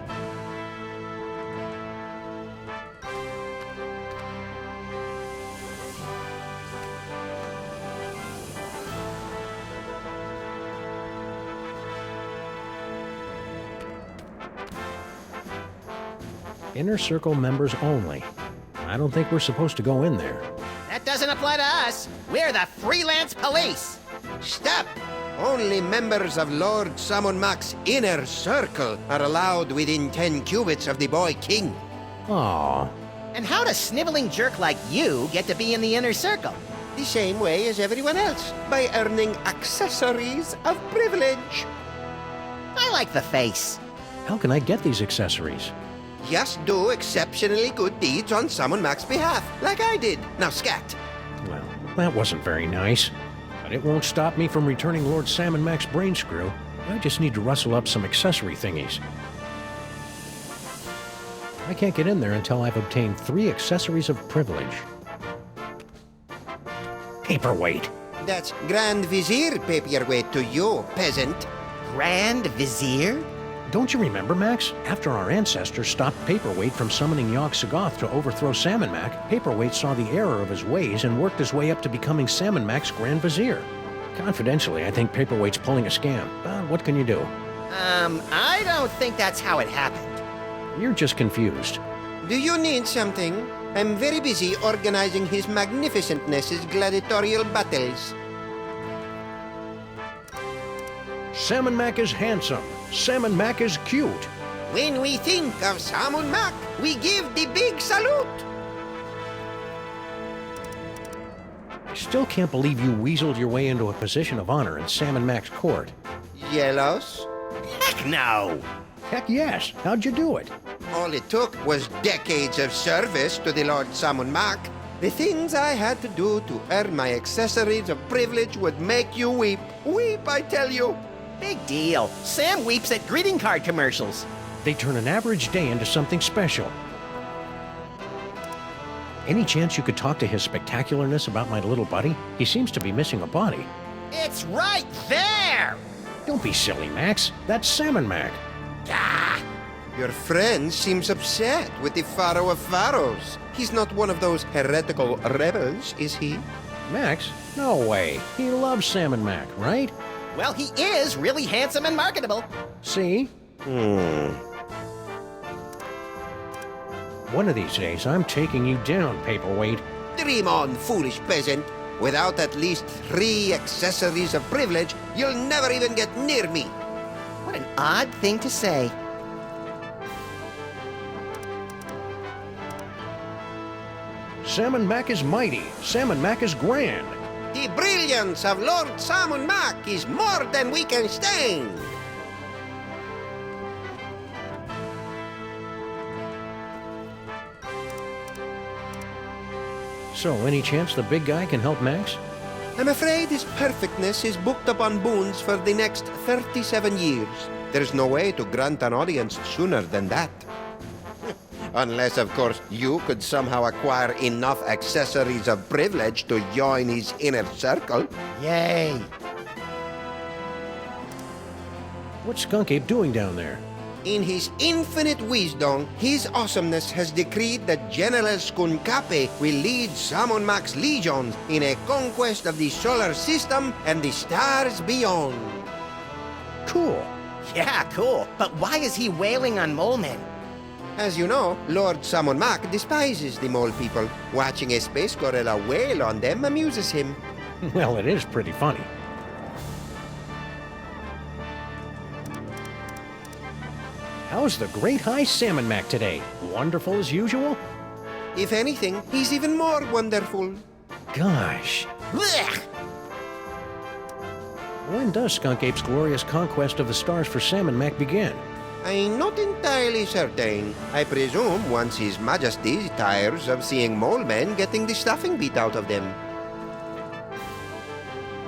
A: Inner Circle members only. I don't think we're supposed to go in there.
B: That doesn't apply to us. We're the freelance police.
E: Stop! Only members of Lord Salmon Mac's inner circle are allowed within 10 cubits of the boy king.
A: Aww.
B: And how does sniveling jerk like you get to be in the inner circle?
E: The same way as everyone else, by earning accessories of privilege.
B: I like the face.
A: How can I get these accessories?
E: Just do exceptionally good deeds on Salmon Mac's behalf, like I did. Now scat.
A: Well, that wasn't very nice. But it won't stop me from returning Lord Salmon Mac's brain screw. I just need to rustle up some accessory thingies. I can't get in there until I've obtained 3 accessories of privilege. Paperweight.
E: That's Grand Vizier paperweight to you, peasant.
B: Grand Vizier?
A: Don't you remember, Max? After our ancestors stopped Paperweight from summoning Yogg-Sothoth to overthrow Salmon Mac, Paperweight saw the error of his ways and worked his way up to becoming Salmon Mac's Grand Vizier. Confidentially, I think Paperweight's pulling a scam, but what can you do?
B: I don't think that's how it happened.
A: You're just confused.
E: Do you need something? I'm very busy organizing His Magnificentness's gladiatorial battles.
A: Salmon Mac is handsome. Salmon Mac is cute.
E: When we think of Salmon Mac, we give the big salute.
A: I still can't believe you weaseled your way into a position of honor in Salmon Mac's court.
E: Jealous?
B: Heck no!
A: Heck yes. How'd you do it?
E: All it took was decades of service to the Lord Salmon Mac. The things I had to do to earn my accessories of privilege would make you weep. Weep, I tell you.
B: Big deal. Sam weeps at greeting card commercials.
A: They turn an average day into something special. Any chance you could talk to his spectacularness about my little buddy? He seems to be missing a body.
B: It's right there!
A: Don't be silly, Max. That's Salmon Mac.
E: Ah! Your friend seems upset with the Pharaoh of Pharaohs. He's not one of those heretical rebels, is he?
A: Max? No way. He loves Salmon Mac, right?
B: Well, he is really handsome and marketable.
A: See? One of these days, I'm taking you down, Paperweight.
E: Dream on, foolish peasant. Without at least 3 accessories of privilege, you'll never even get near me.
B: What an odd thing to say.
A: Salmon Mac is mighty. Salmon Mac is grand.
E: The brilliance of Lord Salmon Mac is more than we can stand.
A: So, any chance the big guy can help Max?
E: I'm afraid his perfectness is booked up on boons for the next 37 years. There's no way to grant an audience sooner than that. Unless, of course, you could somehow acquire enough accessories of privilege to join his inner circle.
B: Yay!
A: What's Skunkape doing down there?
E: In his infinite wisdom, his awesomeness has decreed that General Skunkape will lead Salmon Mac's legions in a conquest of the solar system and the stars beyond.
A: Cool.
B: Yeah, cool. But why is he wailing on mole men?
E: As you know, Lord Salmon Mac despises the mole people. Watching a space gorilla wail on them amuses him.
A: Well, it is pretty funny. How's the great high Salmon Mac today? Wonderful as usual?
E: If anything, he's even more wonderful.
A: Gosh.
B: Blech!
A: When does Skunkape's glorious conquest of the stars for Salmon Mac begin?
E: I'm not entirely certain. I presume once His Majesty tires of seeing mole men getting the stuffing beat out of them.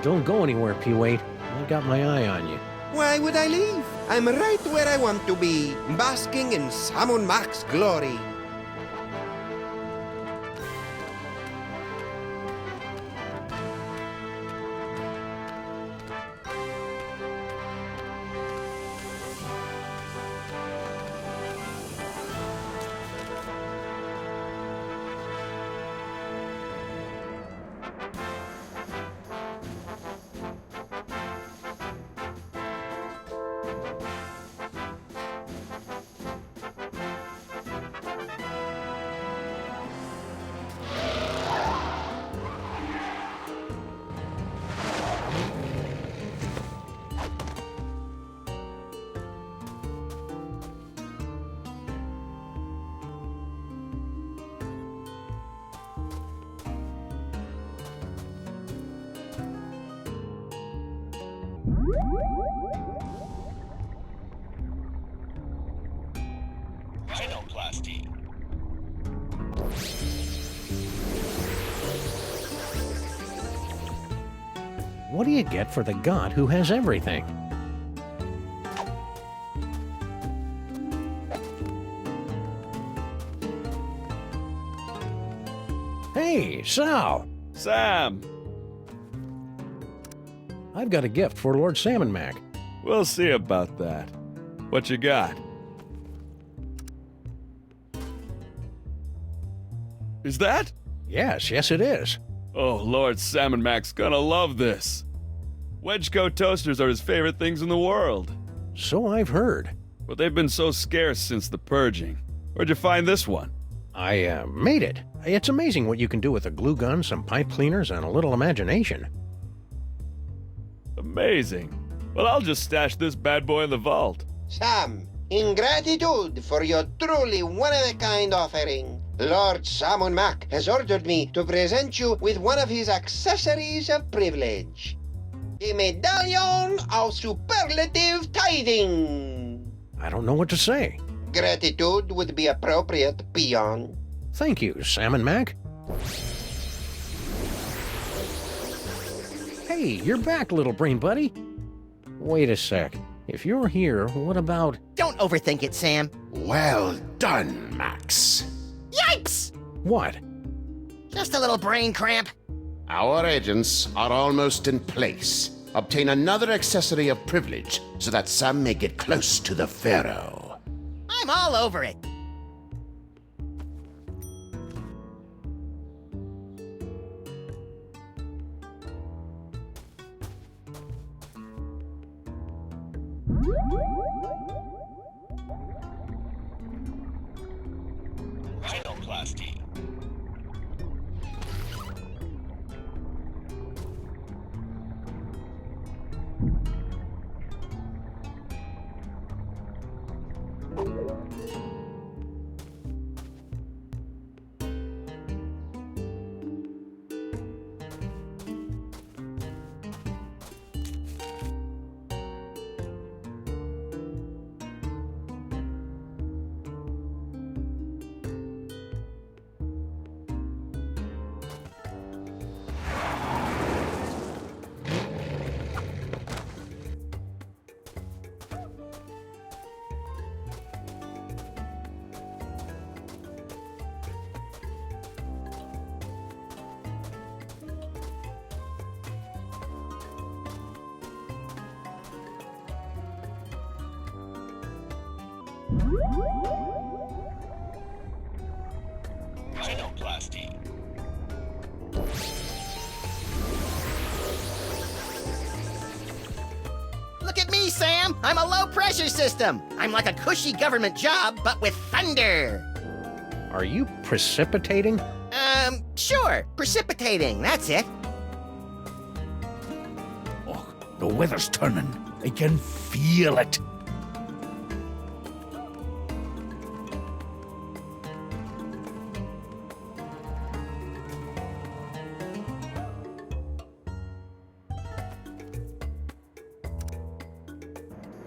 A: Don't go anywhere, P-Wait. I've got my eye on you.
E: Why would I leave? I'm right where I want to be, basking in Salmon Mac's glory.
J: Genoplasty.
A: What do you get for the god who has everything? Hey, Sal!
O: Sam!
A: I've got a gift for Lord Salmon Mac.
O: We'll see about that. What you got? Is that?
A: Yes, it is.
O: Oh, Lord Salmon Mac's gonna love this. Wedge coat toasters are his favorite things in the world.
A: So I've heard.
O: But they've been so scarce since the purging. Where'd you find this one?
A: I made it. It's amazing what you can do with a glue gun, some pipe cleaners, and a little imagination.
O: Amazing. Well, I'll just stash this bad boy in the vault.
E: Sam, in gratitude for your truly one-of-a-kind offering, Lord Salmon Mac has ordered me to present you with one of his accessories of privilege. The Medallion of Superlative Tithing.
A: I don't know what to say.
E: Gratitude would be appropriate, peon.
A: Thank you, Salmon Mac. Hey, you're back, little brain buddy. Wait a sec. If you're here, what about...
D: Don't overthink it, Sam.
G: Well done, Max.
D: Yikes!
A: What?
D: Just a little brain cramp.
G: Our agents are almost in place. Obtain another accessory of privilege so that Sam may get close to the Pharaoh.
D: I'm all over it.
F: Rhinoplasty. Rhinoplasty.
D: Look at me, Sam. I'm a low-pressure system. I'm like a cushy government job, but with thunder.
A: Are you precipitating?
D: Sure. Precipitating. That's it.
F: Oh, the weather's turning. I can feel it.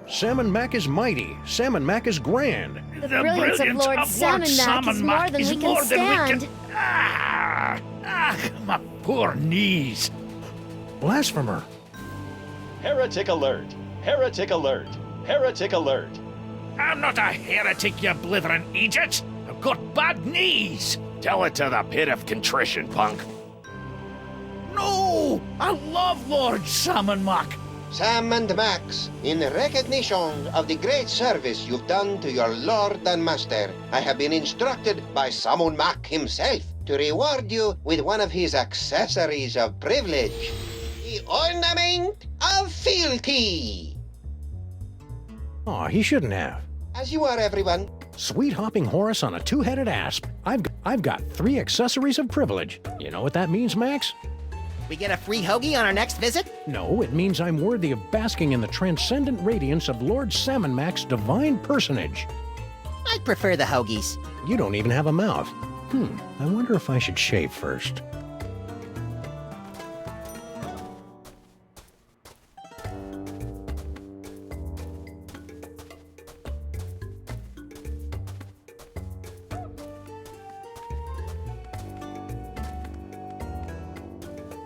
A: Salmon Mac is mighty. Salmon Mac is grand.
C: The brilliance of Lord Salmon Mac is more than we can stand.
F: My poor knees.
A: Blasphemer.
T: Heretic alert! Heretic alert! Heretic alert!
F: I'm not a heretic, you blithering Egypt. I've got bad knees.
M: Tell it to the pit of contrition, punk.
F: No! I love Lord Salmon Mac.
E: Sam and Max, in recognition of the great service you've done to your lord and master, I have been instructed by Salmon Mac himself to reward you with one of his accessories of privilege, the Ornament of Fealty.
A: Aw, he shouldn't have.
E: As you are, everyone.
A: Sweet hopping Horus on a two-headed asp. I've got 3 accessories of privilege. You know what that means, Max?
D: We get a free hoagie on our next visit?
A: No, it means I'm worthy of basking in the transcendent radiance of Lord Salmon Mac's divine personage.
D: I prefer the hoagies.
A: You don't even have a mouth. I wonder if I should shave first.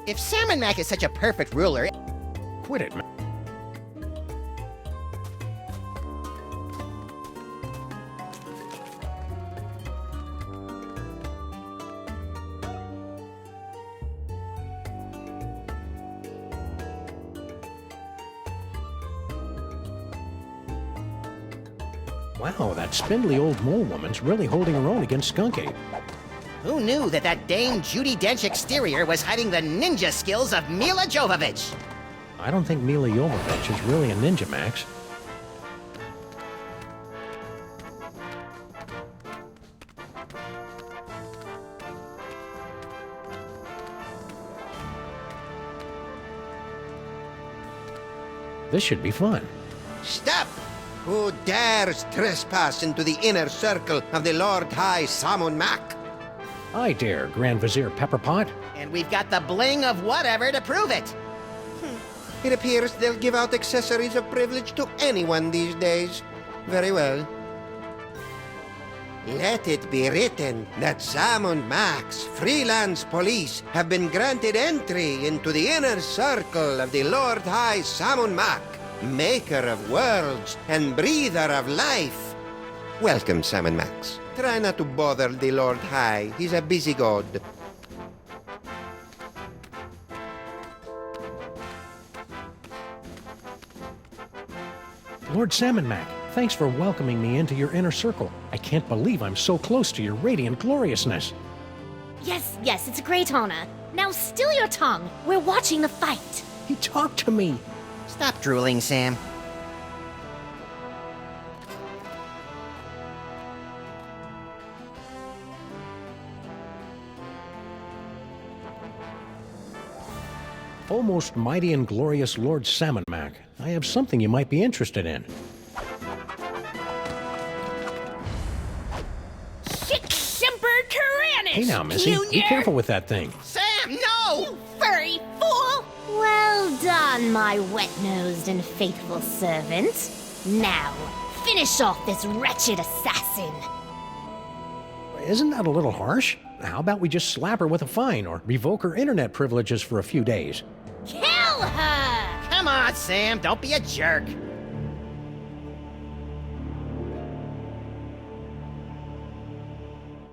D: If Salmon Mac is such a perfect ruler...
A: Quit it, man. Wow, that spindly old mole woman's really holding her own against Skunkape.
D: Who knew that Dame Judi Dench exterior was hiding the ninja skills of Mila Jovovich?
A: I don't think Mila Jovovich is really a ninja, Max. This should be fun.
E: Stop! Who dares trespass into the inner circle of the Lord High Salmon Mac?
A: I dare, Grand Vizier Pepperpot.
D: And we've got the bling of whatever to prove it.
E: It appears they'll give out accessories of privilege to anyone these days. Very well. Let it be written that Sam and Max, freelance police, have been granted entry into the inner circle of the Lord High Sam Mac, maker of worlds and breather of life. Welcome, Sam and Max. Try not to bother the Lord High. He's a busy god.
A: Lord Salmon Mac, thanks for welcoming me into your inner circle. I can't believe I'm so close to your radiant gloriousness.
R: Yes, it's a great honor. Now still your tongue. We're watching the fight.
A: He talked to me.
D: Stop drooling, Sam.
A: O most mighty and glorious Lord Salmon Mac, I have something you might be interested in. Hey now, Missy, be careful with that thing.
B: Sam, no!
R: You furry fool! Well done, my wet-nosed and faithful servant. Now, finish off this wretched assassin.
A: Isn't that a little harsh? How about we just slap her with a fine or revoke her internet privileges for a few days?
R: Kill her!
B: Come on, Sam, don't be a jerk.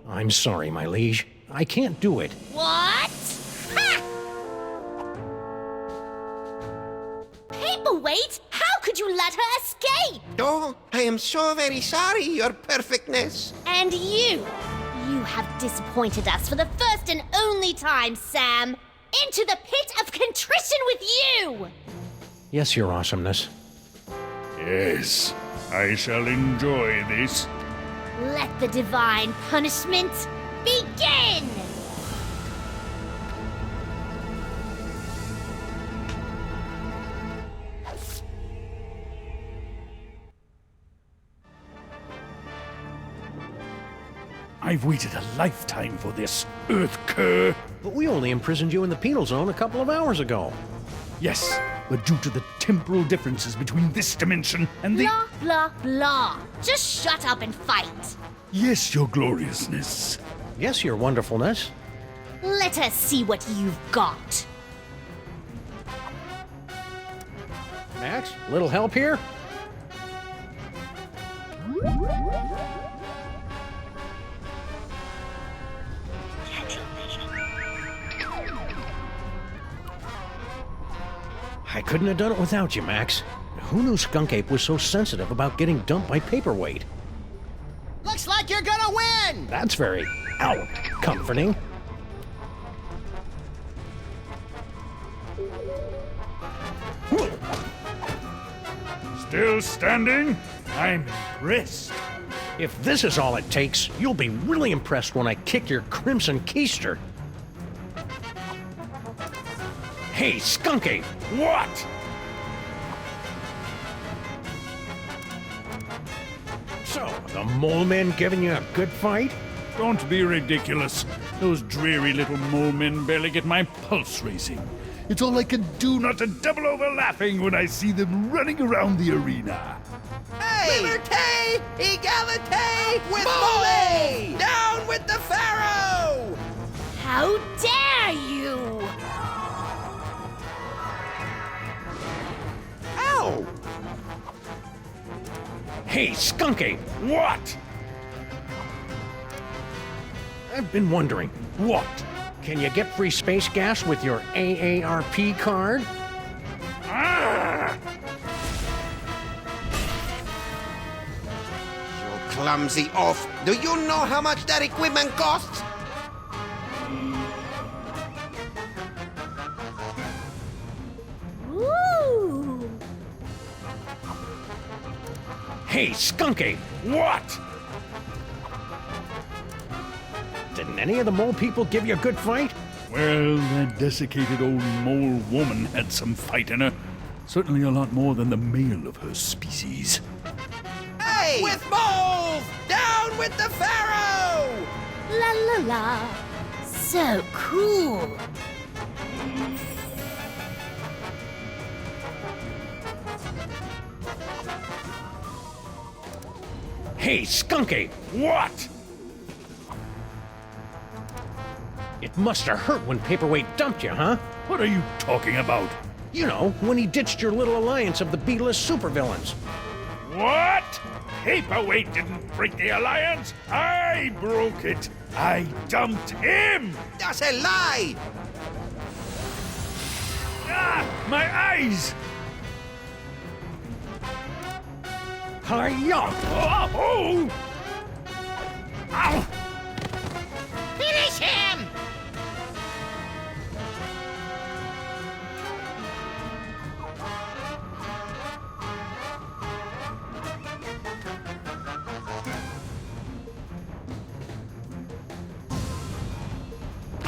A: I'm sorry, my liege. I can't do it.
R: What? Ha! Paperweight? How could you let her escape?
E: Oh, I am so very sorry, your perfectness.
R: And you have disappointed us for the first and only time, Sam. Into the pit of contrition with you!
A: Yes, your awesomeness.
F: Yes, I shall enjoy this.
R: Let the divine punishment begin!
F: I've waited a lifetime for this, Earth cur.
A: But we only imprisoned you in the penal zone a couple of hours ago.
F: Yes, but due to the temporal differences between this dimension and the...
R: Blah, blah, blah. Just shut up and fight.
F: Yes, your gloriousness.
A: Yes, your wonderfulness.
R: Let us see what you've got.
A: Max, little help here? I couldn't have done it without you, Max. Who knew Skunkape was so sensitive about getting dumped by Paperweight?
B: Looks like you're gonna win!
A: That's very, comforting.
F: Still standing? I'm impressed.
A: If this is all it takes, you'll be really impressed when I kick your crimson keister. Hey, Skunkape!
F: What?
A: So, the mole men giving you a good fight?
F: Don't be ridiculous. Those dreary little mole men barely get my pulse racing. It's all I can do not to double over laughing when I see them running around the arena.
B: Hey! Liberté! Egalité! With Mole! Down with the Pharaoh!
R: How dare you!
B: Ow!
A: Hey, Skunkape!
F: What?
A: I've been wondering, what? Can you get free space gas with your AARP card?
F: Ah!
E: You clumsy oaf. Do you know how much that equipment costs?
R: Ooh!
A: Hey, Skunkape!
F: What?
A: Didn't any of the mole people give you a good fight?
F: Well, that desiccated old mole woman had some fight in her. Certainly a lot more than the male of her species.
B: Hey! With moles! Down with the Pharaoh!
R: La la la. So cool.
A: Hey, Skunkape!
F: What?
A: It must have hurt when Paperweight dumped you, huh?
F: What are you talking about?
A: You know, when he ditched your little alliance of the B-list supervillains.
F: What? Paperweight didn't break the alliance. I broke it. I dumped him.
E: That's a lie!
F: Ah, my eyes!
A: Hi-ya!
F: Oh! Ow!
D: Finish him!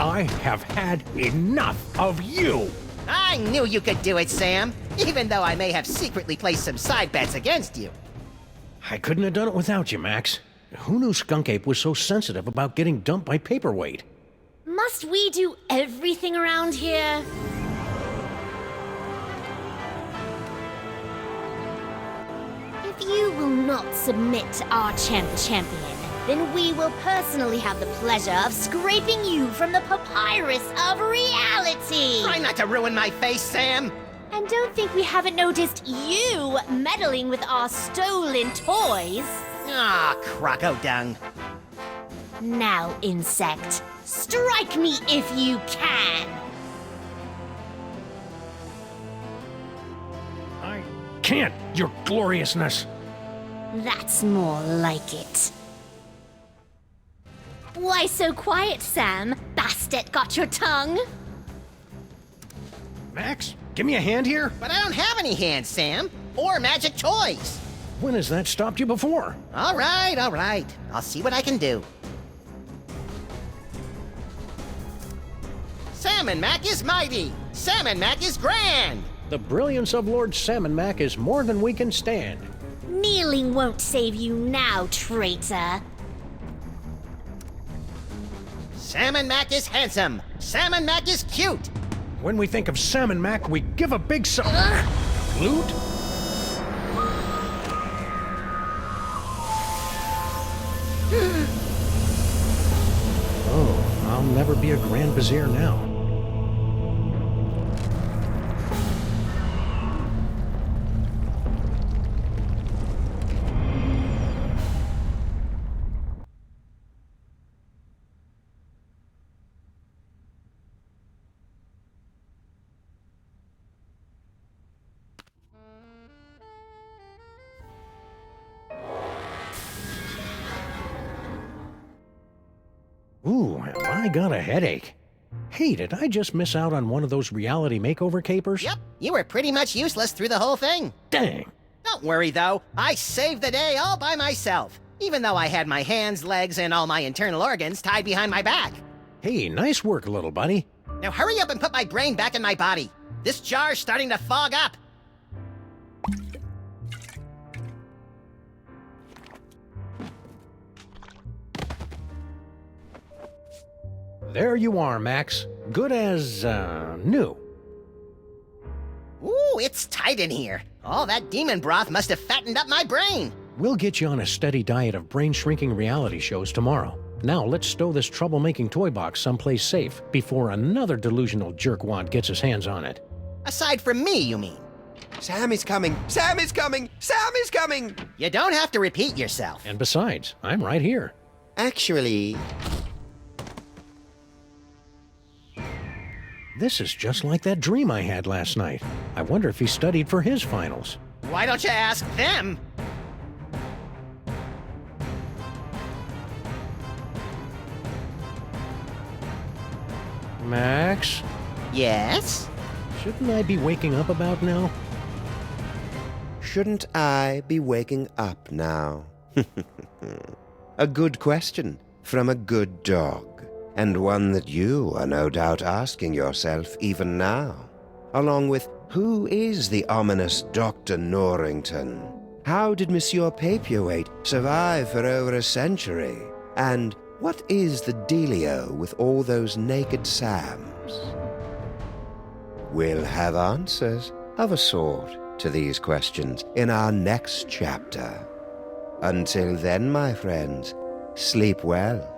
A: I have had enough of you!
D: I knew you could do it, Sam, even though I may have secretly placed some side bets against you.
A: I couldn't have done it without you, Max. Who knew Skunkape was so sensitive about getting dumped by Paperweight?
R: Must we do everything around here? If you will not submit to our champion, then we will personally have the pleasure of scraping you from the papyrus of reality!
D: Try not to ruin my face, Sam!
R: And don't think we haven't noticed you meddling with our stolen toys!
D: Ah, croco dung.
R: Now, insect, strike me if you can!
A: I can't, your gloriousness!
R: That's more like it. Why so quiet, Sam? Bastet got your tongue?
A: Max, give me a hand here?
D: But I don't have any hands, Sam. Or magic toys.
A: When has that stopped you before?
D: All right. I'll see what I can do. Salmon Mac is mighty. Salmon Mac is grand.
A: The brilliance of Lord Salmon Mac is more than we can stand.
R: Kneeling won't save you now, traitor.
D: Salmon Mac is handsome. Salmon Mac is cute.
A: When we think of Salmon Mac, we give a big Loot? Oh, I'll never be a Grand Vizier now. Ooh, have I got a headache. Hey, did I just miss out on one of those reality makeover capers?
D: Yep, you were pretty much useless through the whole thing.
A: Dang.
D: Don't worry, though. I saved the day all by myself, even though I had my hands, legs, and all my internal organs tied behind my back.
A: Hey, nice work, little buddy.
D: Now hurry up and put my brain back in my body. This jar's starting to fog up.
A: There you are, Max. Good as, new.
D: Ooh, it's tight in here. All that demon broth must have fattened up my brain.
A: We'll get you on a steady diet of brain-shrinking reality shows tomorrow. Now let's stow this troublemaking toy box someplace safe before another delusional jerkwad gets his hands on it.
D: Aside from me, you mean?
E: Sam is coming! Sam is coming! Sam is coming!
D: You don't have to repeat yourself.
A: And besides, I'm right here.
E: Actually...
A: This is just like that dream I had last night. I wonder if he studied for his finals.
D: Why don't you ask them?
A: Max?
D: Yes?
A: Shouldn't I be waking up about now?
E: Shouldn't I be waking up now? A good question from a good dog. And one that you are no doubt asking yourself even now. Along with, who is the ominous Dr. Norrington? How did Monsieur Paperweight survive for over a century? And what is the dealio with all those naked Sams? We'll have answers of a sort to these questions in our next chapter. Until then, my friends, sleep well.